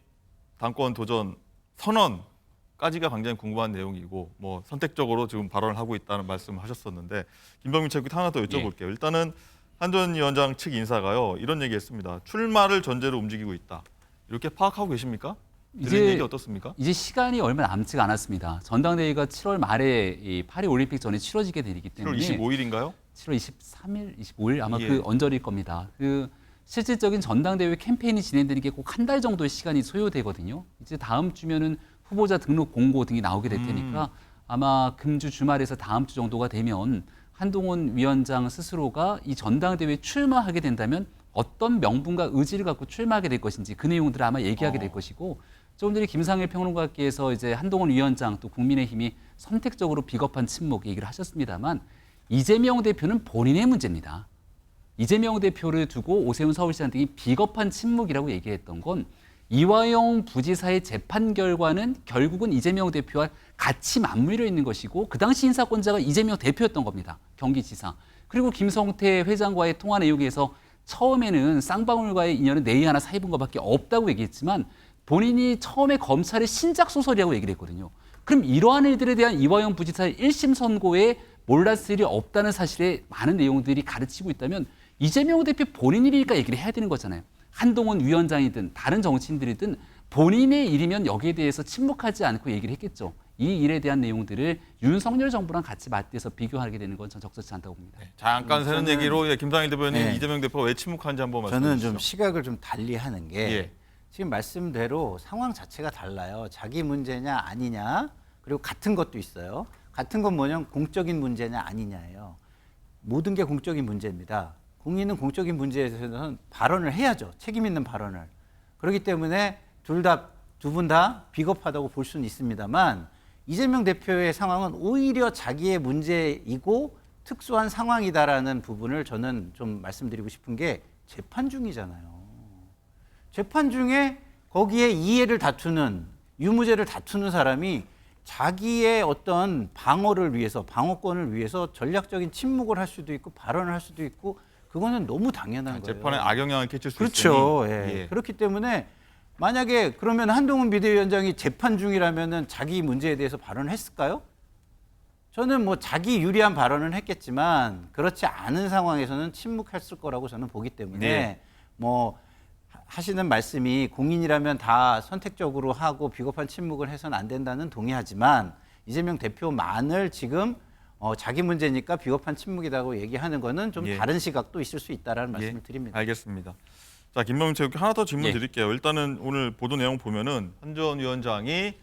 당권 도전 선언까지가 굉장히 궁금한 내용이고 뭐 선택적으로 지금 발언을 하고 있다는 말씀을 하셨었는데 김병민 최고위원 하나 더 여쭤볼게요. 일단은 한 전 위원장 측 인사가요 이런 얘기했습니다. 출마를 전제로 움직이고 있다. 이렇게 파악하고 계십니까? 이런 얘기 어떻습니까? 이제 시간이 얼마 남지가 않았습니다. 전당대회가 7월 말에 이 파리 올림픽 전에 치러지게 되기 때문에 7월 25일인가요? 7월 23일, 25일 아마 그 언저리일 겁니다. 그 실질적인 전당대회 캠페인이 진행되는 게 꼭 한 달 정도의 시간이 소요되거든요. 이제 다음 주면은 후보자 등록 공고 등이 나오게 될 테니까 아마 금주 주말에서 다음 주 정도가 되면 한동훈 위원장 스스로가 이 전당대회에 출마하게 된다면 어떤 명분과 의지를 갖고 출마하게 될 것인지 그 내용들을 아마 얘기하게 될 것이고 조금 전에 김상일 평론가께서 이제 한동훈 위원장 또 국민의힘이 선택적으로 비겁한 침묵 얘기를 하셨습니다만 이재명 대표는 본인의 문제입니다. 이재명 대표를 두고 오세훈 서울시장 등이 비겁한 침묵이라고 얘기했던 건 이화영 부지사의 재판 결과는 결국은 이재명 대표와 같이 맞물려 있는 것이고 그 당시 인사권자가 이재명 대표였던 겁니다. 경기지사. 그리고 김성태 회장과의 통화 내용에서 처음에는 쌍방울과의 인연은 네이 하나 사입은 것밖에 없다고 얘기했지만 본인이 처음에 검찰의 신작 소설이라고 얘기를 했거든요. 그럼 이러한 일들에 대한 이화영 부지사의 1심 선고에 몰랐을 일이 없다는 사실에 많은 내용들이 가르치고 있다면 이재명 대표 본인 일이니까 얘기를 해야 되는 거잖아요. 한동훈 위원장이든 다른 정치인들이든 본인의 일이면 여기에 대해서 침묵하지 않고 얘기를 했겠죠. 이 일에 대한 내용들을 윤석열 정부랑 같이 맞대서 비교하게 되는 건 전 적절치 않다고 봅니다. 네, 잠깐 새는 얘기로 김상일 대표님, 이재명 대표가 왜 침묵한지 한번 말씀해 주시죠. 저는 좀 시각을 좀 달리하는 게 지금 말씀대로 상황 자체가 달라요. 자기 문제냐 아니냐 그리고 같은 것도 있어요. 같은 건 뭐냐면 공적인 문제냐 아니냐예요. 모든 게 공적인 문제입니다. 국민은 공적인 문제에 대해서는 발언을 해야죠. 책임 있는 발언을. 그렇기 때문에 두 분 다 비겁하다고 볼 수는 있습니다만 이재명 대표의 상황은 오히려 자기의 문제이고 특수한 상황이다라는 부분을 저는 좀 말씀드리고 싶은 게 재판 중이잖아요. 재판 중에 거기에 이해를 다투는 유무죄를 다투는 사람이 자기의 어떤 방어를 위해서 방어권을 위해서 전략적인 침묵을 할 수도 있고 발언을 할 수도 있고 그거는 너무 당연한 거예요. 재판에 악영향을 끼칠 수 그렇죠. 있으니. 예. 그렇기 때문에 만약에 그러면 한동훈 비대위원장이 재판 중이라면은 자기 문제에 대해서 발언을 했을까요? 저는 뭐 자기 유리한 발언은 했겠지만 그렇지 않은 상황에서는 침묵했을 거라고 저는 보기 때문에 뭐 하시는 말씀이 공인이라면 다 선택적으로 하고 비겁한 침묵을 해서는 안 된다는 동의하지만 이재명 대표만을 지금 자기 문제니까 비겁한 침묵이라고 얘기하는 거는 좀 다른 시각도 있을 수 있다라는 말씀을 드립니다. 알겠습니다. 자, 김병민 체육회 하나 더 질문 드릴게요. 일단은 오늘 보도 내용 보면은 한 전 위원장이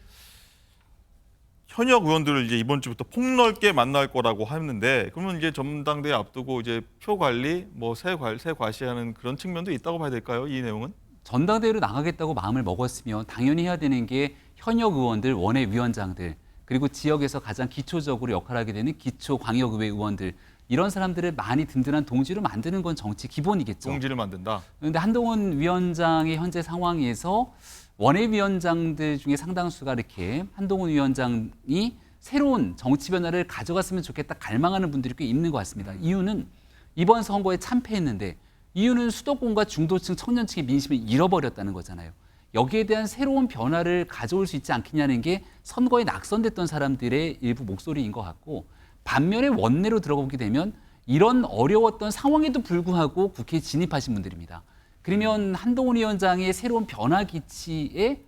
현역 의원들을 이제 이번 주부터 폭넓게 만날 거라고 했는데 그러면 이제 전당대회 앞두고 이제 표 관리, 뭐 새 과시하는 그런 측면도 있다고 봐야 될까요? 이 내용은? 전당대회로 나가겠다고 마음을 먹었으면 당연히 해야 되는 게 현역 의원들, 원외위원장들 그리고 지역에서 가장 기초적으로 역할을 하게 되는 기초광역의회 의원들 이런 사람들을 많이 든든한 동지로 만드는 건 정치 기본이겠죠. 동지를 만든다. 그런데 한동훈 위원장의 현재 상황에서 원외위원장들 중에 상당수가 이렇게 한동훈 위원장이 새로운 정치 변화를 가져갔으면 좋겠다 갈망하는 분들이 꽤 있는 것 같습니다. 이유는 이번 선거에 참패했는데 이유는 수도권과 중도층, 청년층의 민심을 잃어버렸다는 거잖아요. 여기에 대한 새로운 변화를 가져올 수 있지 않겠냐는 게 선거에 낙선됐던 사람들의 일부 목소리인 것 같고 반면에 원내로 들어가게 되면 이런 어려웠던 상황에도 불구하고 국회에 진입하신 분들입니다. 그러면 한동훈 위원장의 새로운 변화 기치에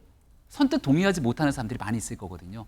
선뜻 동의하지 못하는 사람들이 많이 있을 거거든요.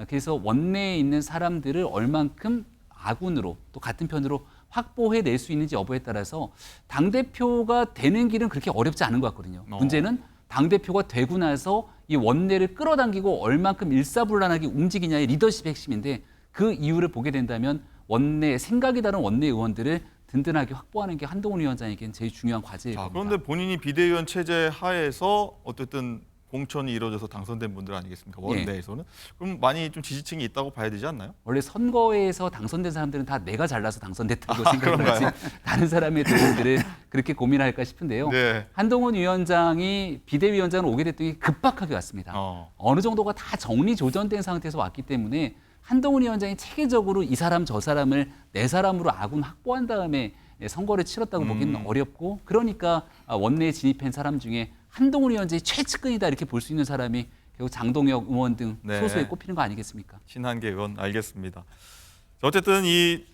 그래서 원내에 있는 사람들을 얼만큼 아군으로 또 같은 편으로 확보해낼 수 있는지 여부에 따라서 당대표가 되는 길은 그렇게 어렵지 않은 것 같거든요. 문제는 당대표가 되고 나서 이 원내를 끌어당기고 얼만큼 일사불란하게 움직이냐의 리더십의 핵심인데 그 이유를 보게 된다면 원내 생각이 다른 원내 의원들을 든든하게 확보하는 게 한동훈 위원장에게는 제일 중요한 과제일 겁니다. 그런데 본인이 비대위원 체제 하에서 어쨌든 공천이 이루어져서 당선된 분들 아니겠습니까? 원내에서는. 그럼 많이 좀 지지층이 있다고 봐야 되지 않나요? 원래 선거에서 당선된 사람들은 다 내가 잘나서 당선됐다고 생각을 하지 다른 사람의 도움들을 그렇게 고민할까 싶은데요. 한동훈 위원장이 비대위원장으로 오게 됐더니 급박하게 왔습니다. 어느 정도가 다 정리조정된 상태에서 왔기 때문에 한동훈 위원장이 체계적으로 이 사람 저 사람을 내 사람으로 아군 확보한 다음에 선거를 치렀다고 보기는 어렵고 그러니까 원내에 진입한 사람 중에 한동훈 위원장이 최측근이다 이렇게 볼 수 있는 사람이 결국 장동혁 의원 등 소수에 꼽히는 거 아니겠습니까? 신한계 의원 알겠습니다. 어쨌든 이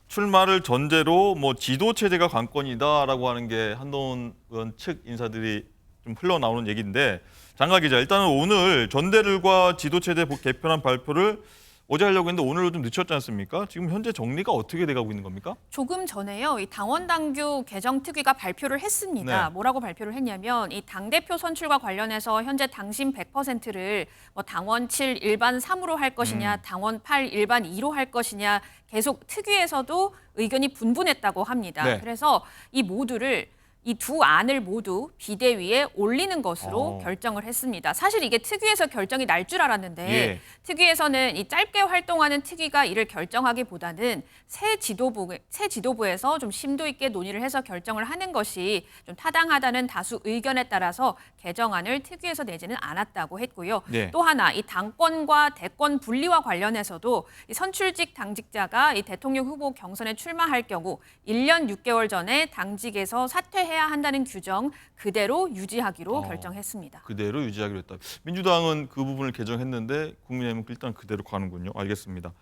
출마를 전제로 뭐 지도 체제가 관건이다라고 하는 게 한동훈 의원 측 인사들이 좀 흘러나오는 얘기인데 장가 기자 일단은 오늘 전대를과 지도 체제 개편안 발표를 어제 하려고 했는데 오늘로 좀 늦췄지 않습니까? 지금 현재 정리가 어떻게 돼가고 있는 겁니까? 조금 전에요. 이 당원당규 개정특위가 발표를 했습니다. 뭐라고 발표를 했냐면 이 당대표 선출과 관련해서 현재 당심 100%를 뭐 당원 7 일반 3으로 할 것이냐, 당원 8 일반 2로 할 것이냐 계속 특위에서도 의견이 분분했다고 합니다. 그래서 이 모두를 이 두 안을 모두 비대위에 올리는 것으로 결정을 했습니다. 사실 이게 특위에서 결정이 날 줄 알았는데 예. 특위에서는 이 짧게 활동하는 특위가 이를 결정하기보다는 새 지도부에서 좀 심도 있게 논의를 해서 결정을 하는 것이 좀 타당하다는 다수 의견에 따라서 개정안을 특위에서 내지는 않았다고 했고요. 네. 또 하나 이 당권과 대권 분리와 관련해서도 이 선출직 당직자가 이 대통령 후보 경선에 출마할 경우 1년 6개월 전에 당직에서 사퇴해야 한다는 규정 그대로 유지하기로 결정했습니다. 그대로 유지하기로 했다. 민주당은 그 부분을 개정했는데 국민의힘은 일단 그대로 가는군요. 알겠습니다.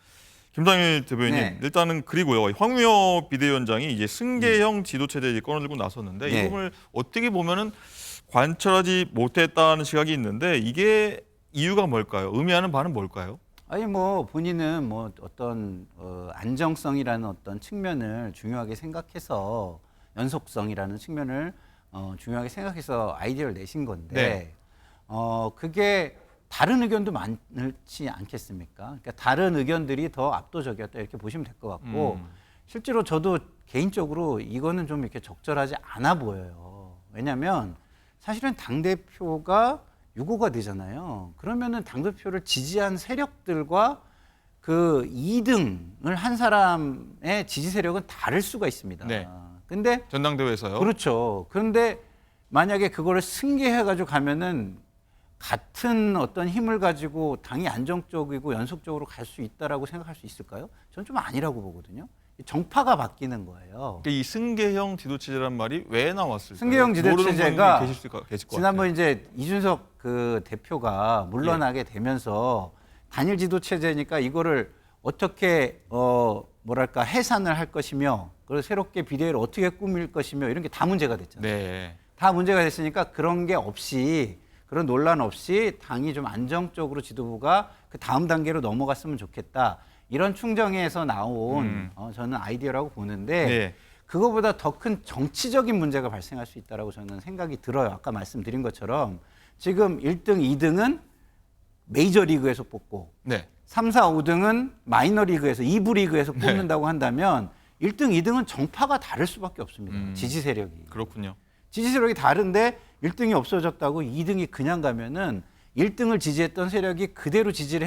김상일 대변인, 네. 일단은 그리고요. 황우여 비대위원장이 이제 승계형 지도체제 꺼내들고 나섰는데 이 네. 부분을 어떻게 보면은 관철하지 못했다는 시각이 있는데 이게 이유가 뭘까요? 의미하는 바는 뭘까요? 아니 뭐 본인은 뭐 어떤 안정성이라는 어떤 측면을 중요하게 생각해서 연속성이라는 측면을 중요하게 생각해서 아이디어를 내신 건데 네. 그게 다른 의견도 많지 않겠습니까? 그러니까 다른 의견들이 더 압도적이었다 이렇게 보시면 될 것 같고 실제로 저도 개인적으로 이거는 좀 이렇게 적절하지 않아 보여요. 왜냐하면 사실은 당대표가 유고가 되잖아요. 그러면은 당대표를 지지한 세력들과 그 2등을 한 사람의 지지 세력은 다를 수가 있습니다. 네. 근데 전당대회에서요. 그렇죠. 그런데 만약에 그거를 승계해가지고 가면은 같은 어떤 힘을 가지고 당이 안정적이고 연속적으로 갈 수 있다라고 생각할 수 있을까요? 저는 좀 아니라고 보거든요. 정파가 바뀌는 거예요. 이 승계형 지도체제란 말이 왜 나왔을까요? 승계형 지도체제가 계실 것 지난번 같아요. 이제 이준석 그 대표가 물러나게 되면서 단일 지도체제니까 이거를 어떻게 뭐랄까 해산을 할 것이며 그리고 새롭게 비대위를 어떻게 꾸밀 것이며 이런 게 다 문제가 됐잖아요. 네. 다 문제가 됐으니까 그런 게 없이 그런 논란 없이 당이 좀 안정적으로 지도부가 그 다음 단계로 넘어갔으면 좋겠다. 이런 충정에서 나온 저는 아이디어라고 보는데 네. 그거보다 더 큰 정치적인 문제가 발생할 수 있다라고 저는 생각이 들어요. 아까 말씀드린 것처럼 지금 1등, 2등은 메이저리그에서 뽑고 네. 3, 4, 5등은 마이너리그에서 2부 리그에서 뽑는다고 한다면 1등, 2등은 정파가 다를 수밖에 없습니다. 지지 세력이. 그렇군요. 지지 세력이 다른데 1등이 없어졌다고 2등이 그냥 가면은 1등을 지지했던 세력이 그대로 지지를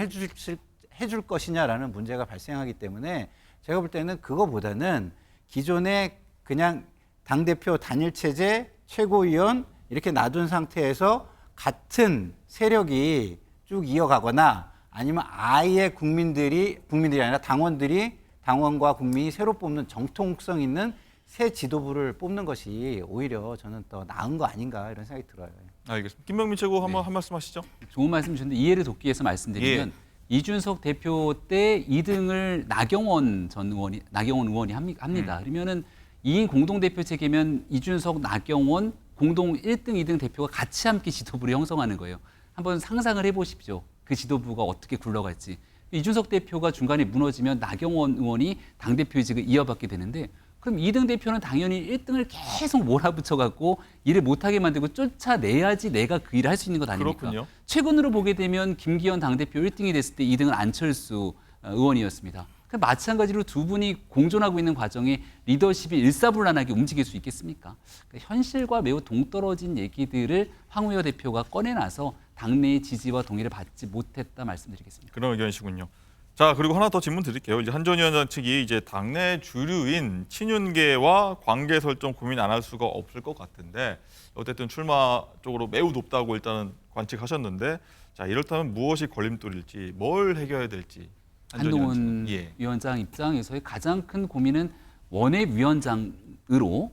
해줄 것이냐라는 문제가 발생하기 때문에 제가 볼 때는 그거보다는 기존의 그냥 당대표 단일체제 최고위원 이렇게 놔둔 상태에서 같은 세력이 쭉 이어가거나 아니면 아예 국민들이 아니라 당원과 국민이 새로 뽑는 정통성 있는 새 지도부를 뽑는 것이 오히려 저는 더 나은 거 아닌가 이런 생각이 들어요. 알겠습니다. 김병민 최고 한번 한 말씀 하시죠. 좋은 말씀 주셨는데 이해를 돕기 위해서 말씀드리면 이준석 대표 때 2등을 나경원 의원이 합니다. 그러면은 2인 공동대표 체계면 이준석, 나경원 공동 1등, 2등 대표가 같이 함께 지도부를 형성하는 거예요. 한번 상상을 해보십시오. 그 지도부가 어떻게 굴러갈지. 이준석 대표가 중간에 무너지면 나경원 의원이 당대표직을 이어받게 되는데 그럼 2등 대표는 당연히 1등을 계속 몰아붙여갖고 일을 못하게 만들고 쫓아내야지 내가 그 일을 할 수 있는 것 아닙니까? 그렇군요. 최근으로 보게 되면 김기현 당대표 1등이 됐을 때 2등은 안철수 의원이었습니다. 마찬가지로 두 분이 공존하고 있는 과정에 리더십이 일사불란하게 움직일 수 있겠습니까? 그러니까 현실과 매우 동떨어진 얘기들을 황우여 대표가 꺼내놔서 당내의 지지와 동의를 받지 못했다 말씀드리겠습니다. 그런 의견이시군요. 자, 그리고 하나 더 질문 드릴게요. 이제 한 전 위원장 측이 이제 당내 주류인 친윤계와 관계 설정 고민 안 할 수가 없을 것 같은데 어쨌든 출마 쪽으로 매우 높다고 일단은 관측하셨는데 자, 이렇다면 무엇이 걸림돌일지 뭘 해결해야 될지 한동훈 위원장 입장에서의 가장 큰 고민은 원외위원장으로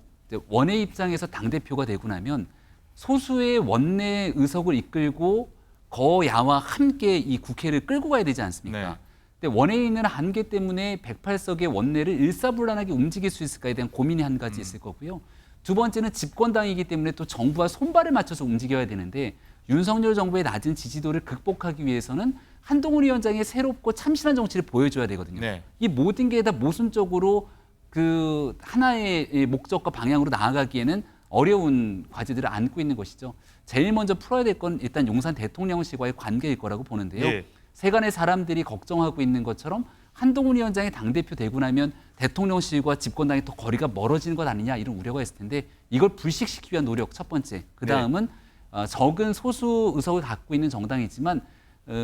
원외 입장에서 당대표가 되고 나면 소수의 원내 의석을 이끌고 거야와 함께 이 국회를 끌고 가야 되지 않습니까? 네. 근데 원외에 있는 한계 때문에 108석의 원내를 일사불란하게 움직일 수 있을까에 대한 고민이 한 가지 있을 거고요. 두 번째는 집권당이기 때문에 또 정부와 손발을 맞춰서 움직여야 되는데 윤석열 정부의 낮은 지지도를 극복하기 위해서는 한동훈 위원장의 새롭고 참신한 정치를 보여줘야 되거든요. 네. 이 모든 게 다 모순적으로 그 하나의 목적과 방향으로 나아가기에는 어려운 과제들을 안고 있는 것이죠. 제일 먼저 풀어야 될 건 일단 용산 대통령실과의 관계일 거라고 보는데요. 세간의 사람들이 걱정하고 있는 것처럼 한동훈 위원장이 당대표 되고 나면 대통령실과 집권당이 더 거리가 멀어지는 것 아니냐 이런 우려가 있을 텐데 이걸 불식시키기 위한 노력 첫 번째. 그다음은 적은 소수 의석을 갖고 있는 정당이지만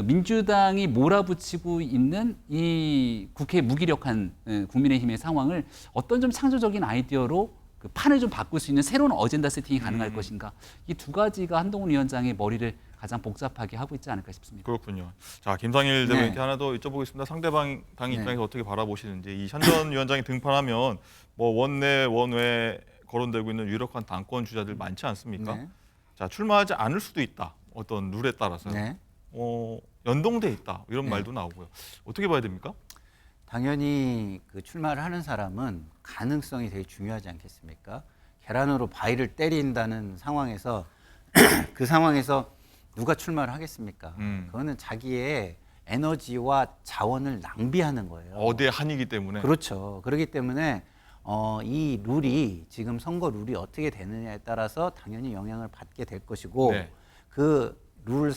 민주당이 몰아붙이고 있는 이 국회 무기력한 국민의힘의 상황을 어떤 좀 창조적인 아이디어로 그 판을 좀 바꿀 수 있는 새로운 어젠다 세팅이 가능할 것인가. 이 두 가지가 한동훈 위원장의 머리를 가장 복잡하게 하고 있지 않을까 싶습니다. 그렇군요. 자, 김상일 대변인께 하나 더 여쭤보겠습니다. 상대방 당 입장에서 어떻게 바라보시는지. 이 한 전 위원장이 등판하면 뭐 원내 원외 거론되고 있는 유력한 당권 주자들 많지 않습니까? 자, 출마하지 않을 수도 있다. 어떤 룰에 따라서. 연동돼 있다. 이런 말도 나오고요. 어떻게 봐야 됩니까? 당연히 그 출마를 하는 사람은 가능성이 되게 중요하지 않겠습니까? 계란으로 바위를 때린다는 상황에서 그 상황에서 누가 출마를 하겠습니까? 그거는 자기의 에너지와 자원을 낭비하는 거예요. 어디에 한이기 때문에. 그렇죠. 그렇기 때문에 이 룰이 지금 선거 룰이 어떻게 되느냐에 따라서 당연히 영향을 받게 될 것이고 그 룰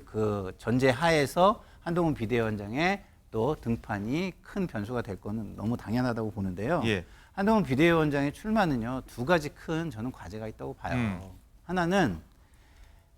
그 전제 하에서 한동훈 비대위원장의 또 등판이 큰 변수가 될 거는 너무 당연하다고 보는데요. 한동훈 비대위원장의 출마는요, 두 가지 큰 저는 과제가 있다고 봐요. 하나는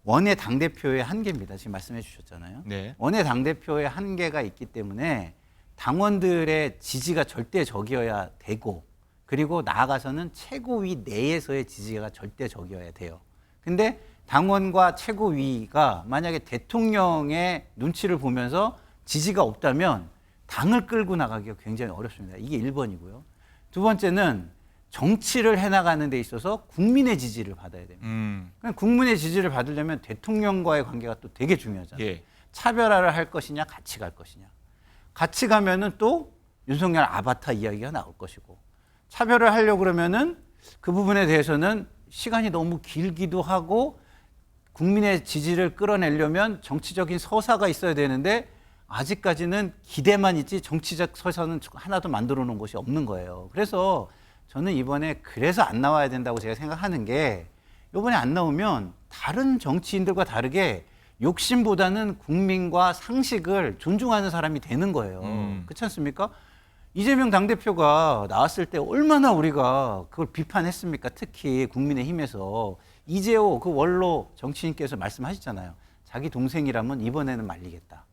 원외 당대표의 한계입니다. 지금 말씀해 주셨잖아요. 원외 당대표의 한계가 있기 때문에 당원들의 지지가 절대적이어야 되고 그리고 나아가서는 최고위 내에서의 지지가 절대적이어야 돼요. 근데 당원과 최고위가 만약에 대통령의 눈치를 보면서 지지가 없다면 당을 끌고 나가기가 굉장히 어렵습니다. 이게 1번이고요. 두 번째는 정치를 해나가는 데 있어서 국민의 지지를 받아야 됩니다. 국민의 지지를 받으려면 대통령과의 관계가 또 되게 중요하잖아요. 차별화를 할 것이냐 같이 갈 것이냐. 같이 가면은 또 윤석열 아바타 이야기가 나올 것이고 차별을 하려고 그러면은 그 부분에 대해서는 시간이 너무 길기도 하고 국민의 지지를 끌어내려면 정치적인 서사가 있어야 되는데 아직까지는 기대만 있지 정치적 서사는 하나도 만들어 놓은 것이 없는 거예요. 그래서 저는 이번에 그래서 안 나와야 된다고 제가 생각하는 게 이번에 안 나오면 다른 정치인들과 다르게 욕심보다는 국민과 상식을 존중하는 사람이 되는 거예요. 그렇지 않습니까? 이재명 당대표가 나왔을 때 얼마나 우리가 그걸 비판했습니까? 특히 국민의힘에서 이재호 그 원로 정치인께서 말씀하셨잖아요. 자기 동생이라면 이번에는 말리겠다.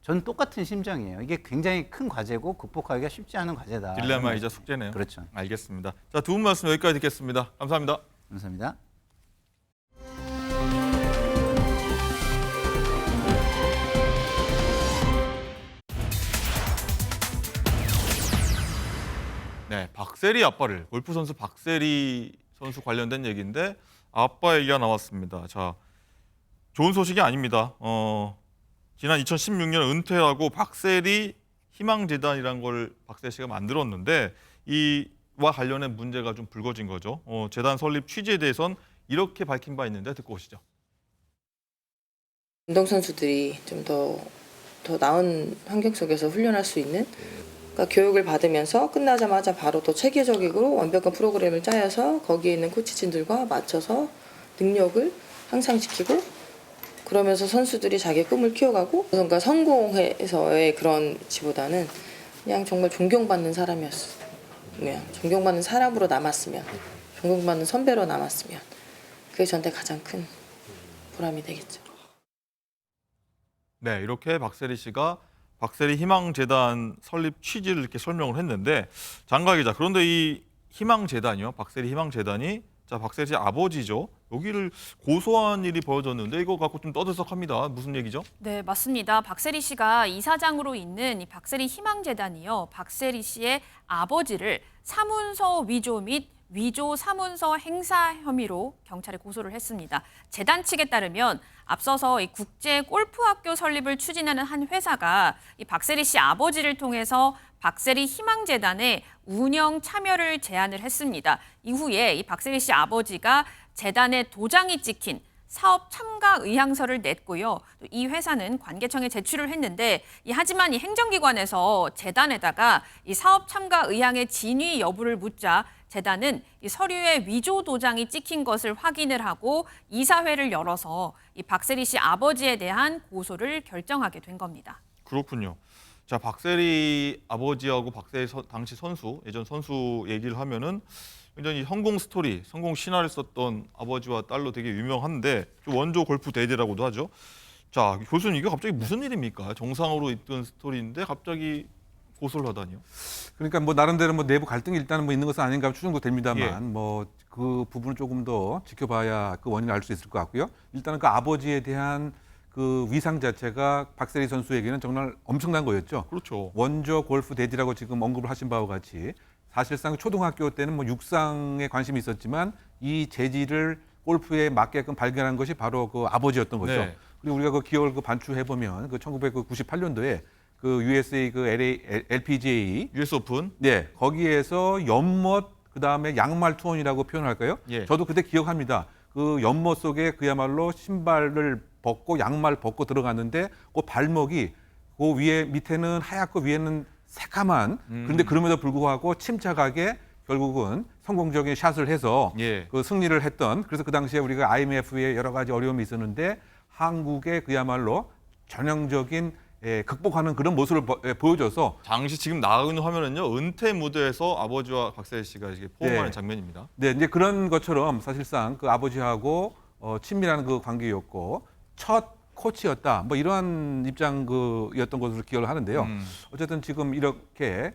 저는 똑같은 심정이에요. 이게 굉장히 큰 과제고 극복하기가 쉽지 않은 과제다. 딜레마이자 숙제네요. 그렇죠. 알겠습니다. 자, 두 분 말씀 여기까지 듣겠습니다. 감사합니다. 감사합니다. 네, 박세리 아빠를 골프 선수 박세리 선수 관련된 얘기인데 아빠 얘기가 나왔습니다. 자, 좋은 소식이 아닙니다. 지난 2016년 은퇴하고 박세리 희망재단이라는 걸 박세리 씨가 만들었는데 이와 관련된 문제가 좀 불거진 거죠. 재단 설립 취지에 대해선 이렇게 밝힌 바 있는데 듣고 오시죠. 운동선수들이 좀 더 나은 환경 속에서 훈련할 수 있는 그러니까 교육을 받으면서 끝나자마자 바로 또 체계적이고 완벽한 프로그램을 짜여서 거기에 있는 코치진들과 맞춰서 능력을 향상시키고 그러면서 선수들이 자기의 꿈을 키워가고 그러니까 성공해서의 그런 지보다는 그냥 정말 존경받는 사람이었어요. 그냥 존경받는 사람으로 남았으면 존경받는 선배로 남았으면 그게 저한테 가장 큰 보람이 되겠죠. 네, 이렇게 박세리 씨가 박세리 희망재단 설립 취지를 이렇게 설명을 했는데 장가 기자, 그런데 이 희망재단이요, 박세리 희망재단이 자 박세리 씨 아버지죠. 여기를 고소한 일이 벌어졌는데 이거 갖고 좀 떠들썩합니다. 무슨 얘기죠? 네, 맞습니다. 박세리 씨가 이사장으로 있는 이 박세리 희망재단이요. 박세리 씨의 아버지를 사문서 위조 및 위조 사문서 행사 혐의로 경찰에 고소를 했습니다. 재단 측에 따르면 앞서서 이 국제 골프학교 설립을 추진하는 한 회사가 이 박세리 씨 아버지를 통해서 박세리 희망재단의 운영 참여를 제안을 했습니다. 이후에 이 박세리 씨 아버지가 재단의 도장이 찍힌 사업 참가 의향서를 냈고요. 또 이 회사는 관계청에 제출을 했는데 하지만 이 행정기관에서 재단에다가 이 사업 참가 의향의 진위 여부를 묻자 재단은 이 서류에 위조 도장이 찍힌 것을 확인을 하고 이사회를 열어서 이 박세리 씨 아버지에 대한 고소를 결정하게 된 겁니다. 그렇군요. 자, 박세리 아버지하고 박세리 당시 선수, 예전 선수 얘기를 하면은 굉장히 성공 스토리, 성공 신화를 썼던 아버지와 딸로 되게 유명한데 원조 골프 대디라고도 하죠. 자, 교수님 이게 갑자기 무슨 일입니까? 정상으로 있던 스토리인데 갑자기 고소를 하다니요? 그러니까 뭐 나름대로 뭐 내부 갈등이 일단은 뭐 있는 것은 아닌가 추정도 됩니다만 예. 뭐 그 부분을 조금 더 지켜봐야 그 원인을 알 수 있을 것 같고요. 일단은 그 아버지에 대한 그 위상 자체가 박세리 선수에게는 정말 엄청난 거였죠. 그렇죠. 원조 골프 대디라고 지금 언급을 하신 바와 같이 사실상 초등학교 때는 뭐 육상에 관심이 있었지만 이 재질을 골프에 맞게끔 발견한 것이 바로 그 아버지였던 거죠. 네. 그리고 우리가 그 기억을 반추해 보면 그 1998년도에 그 USA 그 LPGA US 오픈 네, 거기에서 연못 그다음에 양말 투혼이라고 표현할까요? 예. 저도 그때 기억합니다. 그 연못 속에 그야말로 신발을 벗고 양말 벗고 들어갔는데 그 발목이 그 위에 밑에는 하얗고 위에는 새까만 그런데 그럼에도 불구하고 침착하게 결국은 성공적인 샷을 해서 예. 그 승리를 했던 그래서 그 당시에 우리가 IMF에 여러 가지 어려움이 있었는데 한국의 그야말로 전형적인 극복하는 그런 모습을 보여줘서 당시 지금 나가고 있는 화면은요 은퇴 무대에서 아버지와 박세리 씨가 이렇게 포옹하는 네. 장면입니다. 네, 이제 그런 것처럼 사실상 그 아버지하고 친밀한 그 관계였고 첫 코치였다. 뭐 이러한 입장이었던 것으로 기억을 하는데요. 어쨌든 지금 이렇게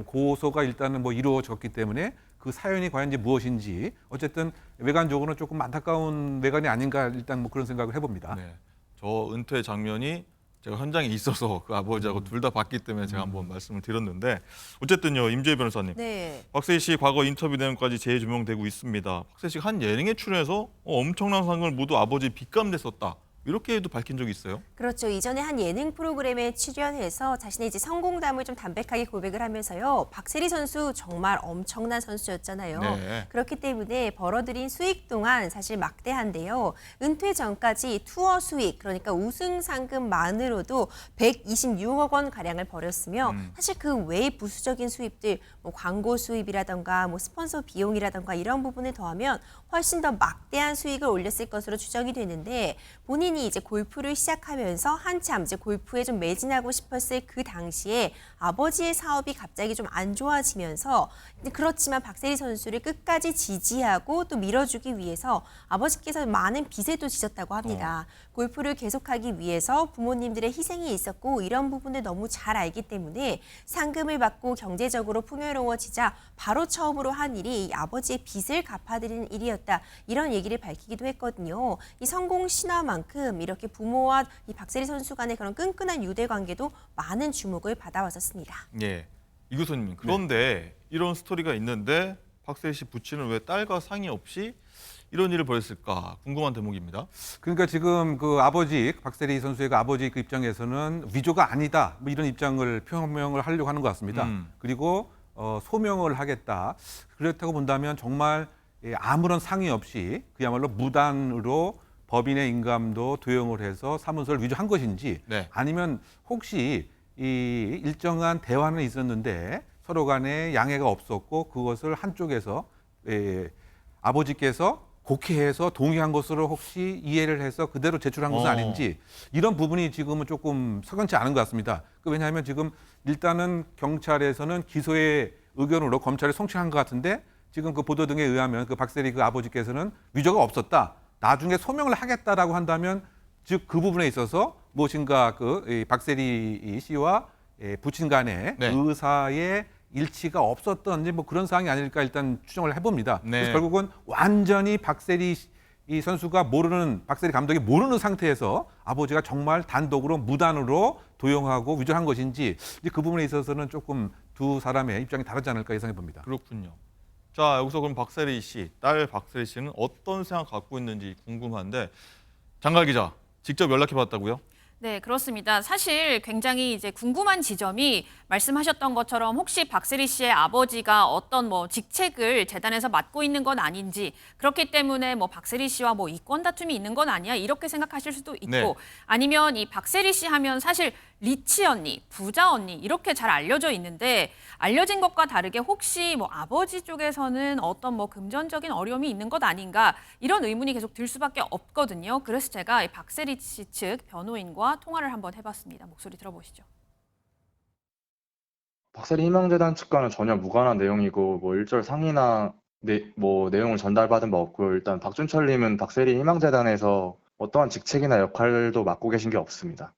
고소가 일단은 뭐 이루어졌기 때문에 그 사연이 과연 이제 무엇인지 어쨌든 외관적으로는 조금 안타까운 외관이 아닌가 일단 뭐 그런 생각을 해봅니다. 네. 저 은퇴 장면이 제가 현장에 있어서 그 아버지하고 둘 다 봤기 때문에 제가 한번 말씀을 드렸는데 어쨌든요 임재희 변호사님 네. 박세리 씨 과거 인터뷰 내용까지 재조명되고 있습니다. 박세리 씨가 한 예능에 출연해서 엄청난 상을 모두 아버지 빚감냈었다. 이렇게도 밝힌 적이 있어요? 그렇죠. 이전에 한 예능 프로그램에 출연해서 자신의 이제 성공담을 좀 담백하게 고백을 하면서요. 박세리 선수 정말 엄청난 선수였잖아요. 네. 그렇기 때문에 벌어들인 수익 동안 사실 막대한데요. 은퇴 전까지 투어 수익, 그러니까 우승 상금만으로도 126억 원 가량을 벌였으며 사실 그 외의 부수적인 수입들, 뭐 광고 수입이라던가 뭐 스폰서 비용이라던가 이런 부분을 더하면 훨씬 더 막대한 수익을 올렸을 것으로 추정이 되는데 본인이 이제 골프를 시작하면서 한참 이제 골프에 좀 매진하고 싶었을 그 당시에 아버지의 사업이 갑자기 좀 안 좋아지면서 그렇지만 박세리 선수를 끝까지 지지하고 또 밀어주기 위해서 아버지께서 많은 빚에도 지셨다고 합니다. 골프를 계속하기 위해서 부모님들의 희생이 있었고 이런 부분을 너무 잘 알기 때문에 상금을 받고 경제적으로 풍요로워지자 바로 처음으로 한 일이 이 아버지의 빚을 갚아드리는 일이었다. 이런 얘기를 밝히기도 했거든요. 이 성공 신화만큼 이렇게 부모와 이 박세리 선수 간의 그런 끈끈한 유대 관계도 많은 주목을 받아왔었습니다. 예. 이 교수님 그런데 이런 스토리가 있는데 박세리 씨 부친은 왜 딸과 상의 없이 이런 일을 벌였을까 궁금한 대목입니다. 그러니까 지금 그 아버지 박세리 선수의 그 아버지 그 입장에서는 위조가 아니다 뭐 이런 입장을 표명을 하려고 하는 것 같습니다. 그리고 소명을 하겠다. 그렇다고 본다면 정말 아무런 상의 없이 그야말로 무단으로 법인의 인감도 도용을 해서 사문서를 위조한 것인지 네. 아니면 혹시 이 일정한 대화는 있었는데 서로 간에 양해가 없었고 그것을 한쪽에서 아버지께서 곡해해서 동의한 것으로 혹시 이해를 해서 그대로 제출한 것은 아닌지 이런 부분이 지금은 조금 석연치 않은 것 같습니다. 왜냐하면 지금 일단은 경찰에서는 기소의 의견으로 검찰에 송치한 것 같은데 지금 그 보도 등에 의하면 그 박세리 그 아버지께서는 위조가 없었다. 나중에 소명을 하겠다라고 한다면 즉 그 부분에 있어서 무엇인가 그 박세리 씨와 부친 간의 네. 의사의 일치가 없었던 뭐 그런 상황이 아닐까 일단 추정을 해봅니다. 네. 그래서 결국은 완전히 박세리 이 선수가 모르는 박세리 감독이 모르는 상태에서 아버지가 정말 단독으로 무단으로 도용하고 위조한 것인지 이제 그 부분에 있어서는 조금 두 사람의 입장이 다르지 않을까 예상해 봅니다. 그렇군요. 자 여기서 그럼 박세리 씨, 딸 박세리 씨는 어떤 생각 갖고 있는지 궁금한데 장갈 기자 직접 연락해봤다고요? 네, 그렇습니다. 사실 굉장히 이제 궁금한 지점이 말씀하셨던 것처럼 혹시 박세리 씨의 아버지가 어떤 뭐 직책을 재단에서 맡고 있는 건 아닌지 그렇기 때문에 뭐 박세리 씨와 뭐 이권 다툼이 있는 건 아니야 이렇게 생각하실 수도 있고 네. 아니면 이 박세리 씨 하면 사실 리치 언니, 부자 언니 이렇게 잘 알려져 있는데 알려진 것과 다르게 혹시 뭐 아버지 쪽에서는 어떤 뭐 금전적인 어려움이 있는 것 아닌가 이런 의문이 계속 들 수밖에 없거든요. 그래서 제가 이 박세리 씨 측 변호인과 통화를 한번 해봤습니다. 목소리 들어보시죠. 박세리 희망재단 측과는 전혀 무관한 내용이고 뭐 일절 상의나 내용을 전달받은 바 없고요. 일단 박준철님은 박세리 희망재단에서 어떠한 직책이나 역할도 맡고 계신 게 없습니다.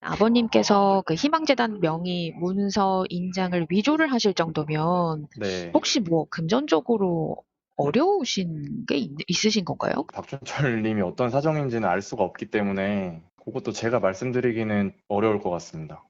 아버님께서 그 희망재단 명의 문서 인장을 위조를 하실 정도면 네. 혹시 뭐 금전적으로 어려우신 게 있으신 건가요? 박준철님이 어떤 사정인지는 알 수가 없기 때문에 그것도 제가 말씀드리기는 어려울 것 같습니다.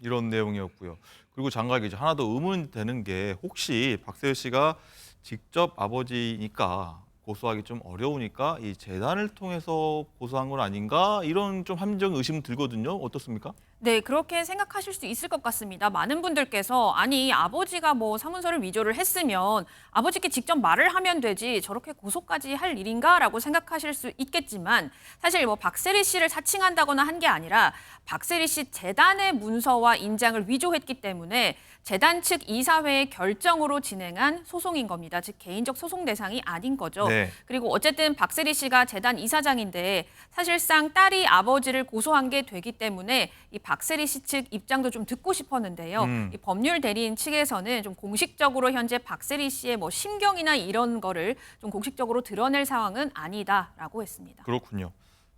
이런 내용이었고요. 그리고 장관 기자, 하나 더 의문되는 게 혹시 박세리 씨가 직접 아버지니까 고소하기 좀 어려우니까 이 재단을 통해서 고소한 건 아닌가, 이런 좀 합리적 의심 들거든요. 어떻습니까? 네, 그렇게 생각하실 수 있을 것 같습니다. 많은 분들께서 아니 아버지가 뭐 사문서를 위조를 했으면 아버지께 직접 말을 하면 되지 저렇게 고소까지 할 일인가라고 생각하실 수 있겠지만 사실 뭐 박세리 씨를 사칭한다거나 한 게 아니라 박세리 씨 재단의 문서와 인장을 위조했기 때문에 재단 측 이사회의 결정으로 진행한 소송인 겁니다. 즉 개인적 소송 대상이 아닌 거죠. 네. 그리고 어쨌든 박세리 씨가 재단 이사장인데 사실상 딸이 아버지를 고소한 게 되기 때문에 이 박세리 씨 측 입장도 좀 듣고 싶었는데요. 이 법률 대리인 측에서는 좀 공식적으로 현재 박세리 씨의 뭐 심경이나 이런 거를 좀 공식적으로 드러낼 상황은 아니다라고 했습니다. 그렇군요.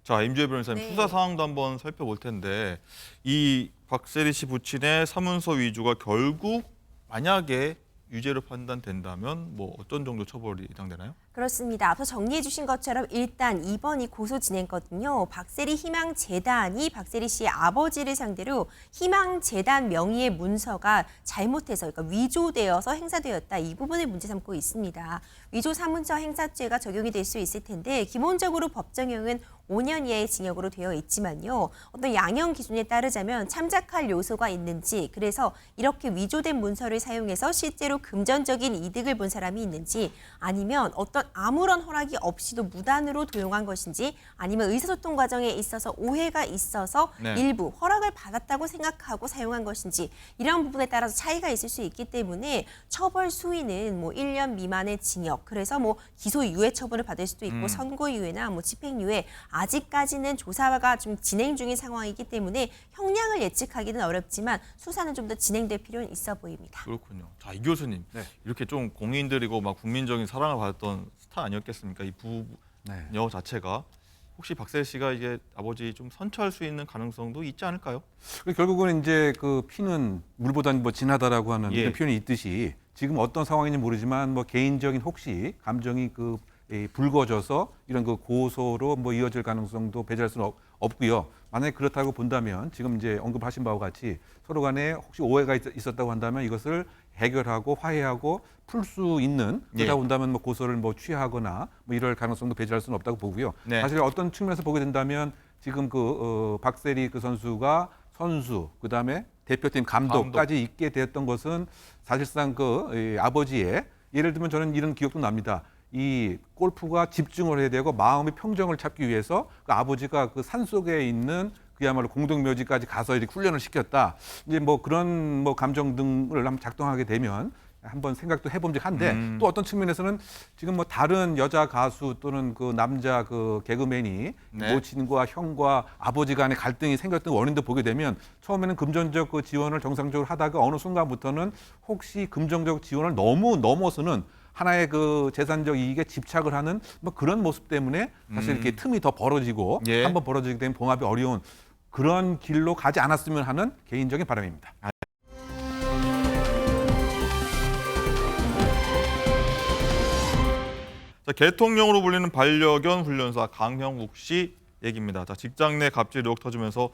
자, 임주혜 변호사님, 네. 수사 상황도 한번 살펴볼 텐데 이 박세리 씨 부친의 사문서 위조가 결국 만약에 유죄로 판단된다면 뭐 어떤 정도 처벌이 예상되나요? 그렇습니다. 앞서 정리해 주신 것처럼 일단 이번 이 고소 진행거든요. 박세리 희망재단이 박세리 씨의 아버지를 상대로 희망재단 명의의 문서가 잘못해서 그러니까 위조되어서 행사되었다. 이 부분을 문제 삼고 있습니다. 위조 사문서 행사죄가 적용이 될 수 있을 텐데 기본적으로 법정형은 5년 이하의 징역으로 되어 있지만요. 어떤 양형 기준에 따르자면 참작할 요소가 있는지, 그래서 이렇게 위조된 문서를 사용해서 실제로 금전적인 이득을 본 사람이 있는지, 아니면 어떤 아무런 허락이 없이도 무단으로 도용한 것인지, 아니면 의사소통 과정에 있어서 오해가 있어서 네. 일부 허락을 받았다고 생각하고 사용한 것인지, 이런 부분에 따라서 차이가 있을 수 있기 때문에 처벌 수위는 뭐 1년 미만의 징역, 그래서 뭐 기소유예 처분을 받을 수도 있고 선고유예나 뭐 집행유예, 아직까지는 조사가 좀 진행 중인 상황이기 때문에 형량을 예측하기는 어렵지만 수사는 좀 더 진행될 필요는 있어 보입니다. 그렇군요. 자, 이 교수님, 이렇게 좀 공인들이고 막 국민적인 사랑을 받았던 스타 아니었겠습니까? 이 부녀 자체가 혹시 박세리 씨가 이게 아버지 좀 선처할 수 있는 가능성도 있지 않을까요? 결국은 이제 그 피는 물보다는 뭐 진하다라고 하는 예. 그런 표현이 있듯이 지금 어떤 상황인지 모르지만 뭐 개인적인 혹시 감정이 불거져서 이런 그 고소로 뭐 이어질 가능성도 배제할 수는 없고요. 만약에 그렇다고 본다면 지금 이제 언급하신 바와 같이 서로 간에 혹시 오해가 있었다고 한다면 이것을 해결하고 화해하고 풀 수 있는, 그러다 본다면 뭐 고소를 뭐 취하거나 뭐 이럴 가능성도 배제할 수는 없다고 보고요. 네. 사실 어떤 측면에서 보게 된다면 지금 박세리 그 선수가 선수, 그다음에 대표팀 감독까지 있게 되었던 것은 사실상 이 아버지의, 예를 들면 저는 이런 기억도 납니다. 이 골프가 집중을 해야 되고 마음의 평정을 찾기 위해서 그 아버지가 그 산속에 있는 그야말로 공동묘지까지 가서 이렇게 훈련을 시켰다. 이제 뭐 그런 뭐 감정 등을 한번 작동하게 되면 한번 생각도 해봄직한데 또 어떤 측면에서는 지금 뭐 다른 여자 가수 또는 그 남자 그 개그맨이 모친과 형과 아버지 간의 갈등이 생겼던 원인도 보게 되면 처음에는 금전적 그 지원을 정상적으로 하다가 어느 순간부터는 혹시 금전적 지원을 너무 넘어서는 하나의 그 재산적 이익에 집착을 하는 뭐 그런 모습 때문에 사실 이렇게 틈이 더 벌어지고 한번 벌어지게 되면 봉합이 어려운 그런 길로 가지 않았으면 하는 개인적인 바람입니다. 자, 개통령으로 불리는 반려견 훈련사 강형욱 씨 얘기입니다. 자, 직장 내 갑질 의혹 터지면서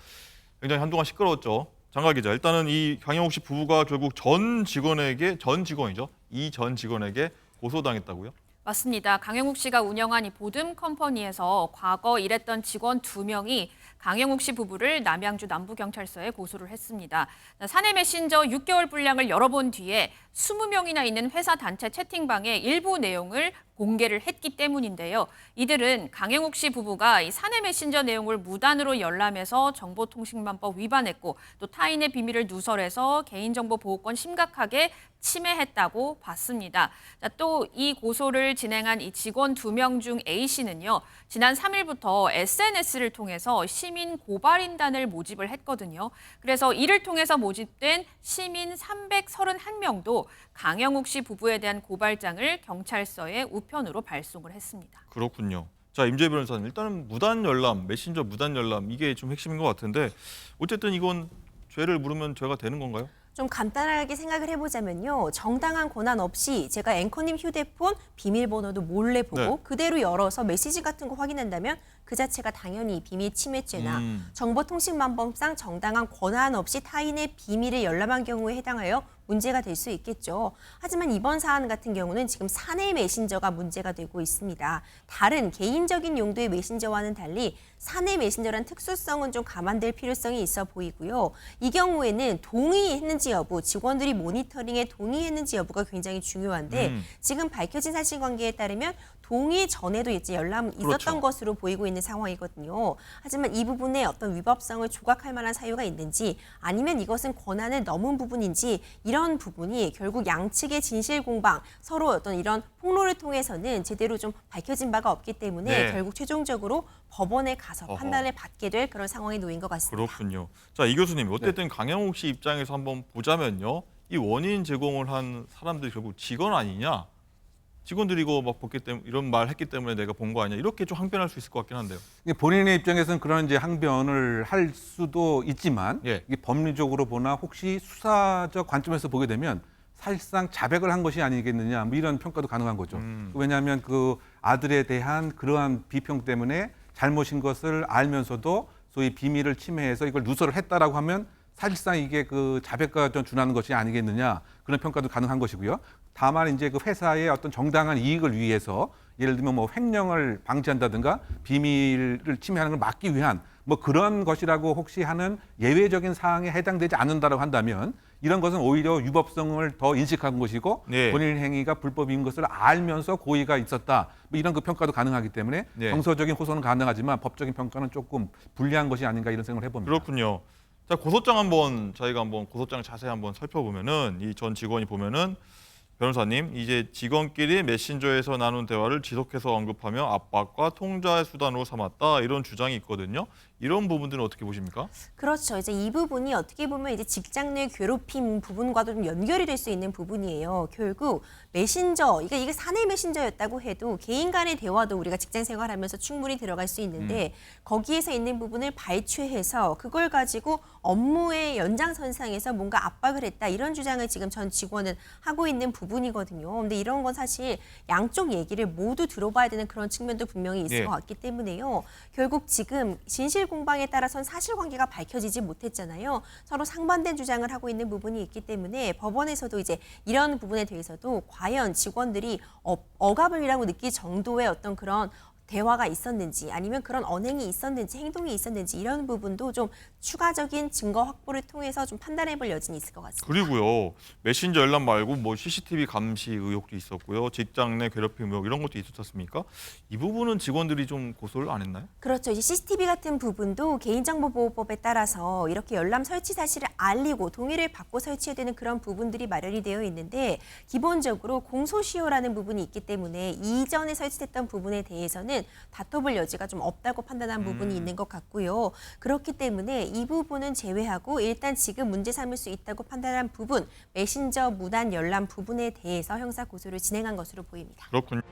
굉장히 한동안 시끄러웠죠. 장관 기자, 일단은 이 강형욱 씨 부부가 결국 전 직원에게 고소당했다고요? 맞습니다. 강형욱 씨가 운영한 이 보듬 컴퍼니에서 과거 일했던 직원 2명이 강형욱 씨 부부를 남양주 남부경찰서에 고소를 했습니다. 사내 메신저 6개월 분량을 열어본 뒤에 20명이나 있는 회사 단체 채팅방의 일부 내용을 공개를 했기 때문인데요. 이들은 강영욱 씨 부부가 이 사내 메신저 내용을 무단으로 열람해서 정보통신망법 위반했고 또 타인의 비밀을 누설해서 개인정보보호권 심각하게 침해했다고 봤습니다. 또 이 고소를 진행한 이 직원 2명 중 A씨는요. 지난 3일부터 SNS를 통해서 시민 고발인단을 모집을 했거든요. 그래서 이를 통해서 모집된 시민 331명도 강영욱 씨 부부에 대한 고발장을 경찰서에 우편으로 발송을 했습니다. 그렇군요. 자, 임재 변호사님, 일단은 무단 열람, 메신저 무단 열람 이게 좀 핵심인 것 같은데 어쨌든 이건 죄를 물으면 죄가 되는 건가요? 좀 간단하게 생각을 해보자면요. 정당한 권한 없이 제가 앵커님 휴대폰 비밀번호도 몰래 보고 네. 그대로 열어서 메시지 같은 거 확인한다면 그 자체가 당연히 비밀 침해죄나 정보통신망법상 정당한 권한 없이 타인의 비밀을 열람한 경우에 해당하여 문제가 될 수 있겠죠. 하지만 이번 사안 같은 경우는 지금 사내 메신저가 문제가 되고 있습니다. 다른 개인적인 용도의 메신저와는 달리 사내 메신저란 특수성은 좀 감안될 필요성이 있어 보이고요. 이 경우에는 동의했는지 여부, 직원들이 모니터링에 동의했는지 여부가 굉장히 중요한데 지금 밝혀진 사실관계에 따르면 동의 전에도 이제 열람이 있었던 그렇죠. 것으로 보이고 있는 상황이거든요. 하지만 이 부분에 어떤 위법성을 조각할 만한 사유가 있는지 아니면 이것은 권한을 넘은 부분인지 이런 부분이 결국 양측의 진실 공방, 서로 어떤 이런 폭로를 통해서는 제대로 좀 밝혀진 바가 없기 때문에 네. 결국 최종적으로 법원에 가서 어허. 판단을 받게 될 그런 상황에 놓인 것 같습니다. 그렇군요. 자, 이 교수님, 어쨌든 강영욱 씨 입장에서 한번 보자면요. 이 원인 제공을 한 사람들이 결국 직원 아니냐? 직원들이 이거 막 봤기 때문에 이런 말 했기 때문에 내가 본 거 아니야? 이렇게 좀 항변할 수 있을 것 같긴 한데요. 본인의 입장에서는 그런 이제 항변을 할 수도 있지만 예. 이게 법리적으로 보나 혹시 수사적 관점에서 보게 되면 사실상 자백을 한 것이 아니겠느냐 뭐 이런 평가도 가능한 거죠. 왜냐하면 그 아들에 대한 그러한 비평 때문에 잘못인 것을 알면서도 소위 비밀을 침해해서 이걸 누설을 했다라고 하면 사실상 이게 그 자백과 좀 준하는 것이 아니겠느냐 그런 평가도 가능한 것이고요. 다만 이제 그 회사의 어떤 정당한 이익을 위해서 예를 들면 뭐 횡령을 방지한다든가 비밀을 침해하는 걸 막기 위한 뭐 그런 것이라고 혹시 하는 예외적인 사항에 해당되지 않는다라고 한다면 이런 것은 오히려 유법성을 더 인식한 것이고 네. 본인 행위가 불법인 것을 알면서 고의가 있었다 뭐 이런 그 평가도 가능하기 때문에 네. 정서적인 호소는 가능하지만 법적인 평가는 조금 불리한 것이 아닌가 이런 생각을 해봅니다. 그렇군요. 자, 고소장 저희가 한번 고소장 자세히 한번 살펴보면은 이 전 직원이 보면은 변호사님, 이제 직원끼리 메신저에서 나눈 대화를 지속해서 언급하며 압박과 통제의 수단으로 삼았다 이런 주장이 있거든요. 이런 부분들은 어떻게 보십니까? 그렇죠. 이제 이 부분이 어떻게 보면 이제 직장 내 괴롭힘 부분과도 좀 연결이 될 수 있는 부분이에요. 결국 메신저, 이게 사내 메신저였다고 해도 개인 간의 대화도 우리가 직장 생활하면서 충분히 들어갈 수 있는데 거기에서 있는 부분을 발췌해서 그걸 가지고 업무의 연장선상에서 뭔가 압박을 했다 이런 주장을 지금 전 직원은 하고 있는 부분이거든요. 근데 이런 건 사실 양쪽 얘기를 모두 들어봐야 되는 그런 측면도 분명히 있을 네. 것 같기 때문에요. 결국 지금 진실 공방에 따라서는 사실관계가 밝혀지지 못했잖아요. 서로 상반된 주장을 하고 있는 부분이 있기 때문에 법원에서도 이제 이런 부분에 대해서도 과연 직원들이 억압을이라고 느낄 정도의 어떤 그런 대화가 있었는지 아니면 그런 언행이 있었는지 행동이 있었는지 이런 부분도 좀 추가적인 증거 확보를 통해서 좀 판단해볼 여지는 있을 것 같습니다. 그리고요. 메신저 열람 말고 뭐 CCTV 감시 의혹도 있었고요. 직장 내 괴롭힘 의혹 이런 것도 있었지 않습니까? 이 부분은 직원들이 좀 고소를 안 했나요? 그렇죠. 이제 CCTV 같은 부분도 개인정보보호법에 따라서 이렇게 열람 설치 사실을 알리고 동의를 받고 설치해야 되는 그런 부분들이 마련이 되어 있는데 기본적으로 공소시효라는 부분이 있기 때문에 이전에 설치됐던 부분에 대해서는 다퉈볼 여지가 좀 없다고 판단한 부분이 있는 것 같고요. 그렇기 때문에 이 부분은 제외하고 일단 지금 문제 삼을 수 있다고 판단한 부분, 메신저 무단 열람 부분에 대해서 형사 고소를 진행한 것으로 보입니다. 그렇군요.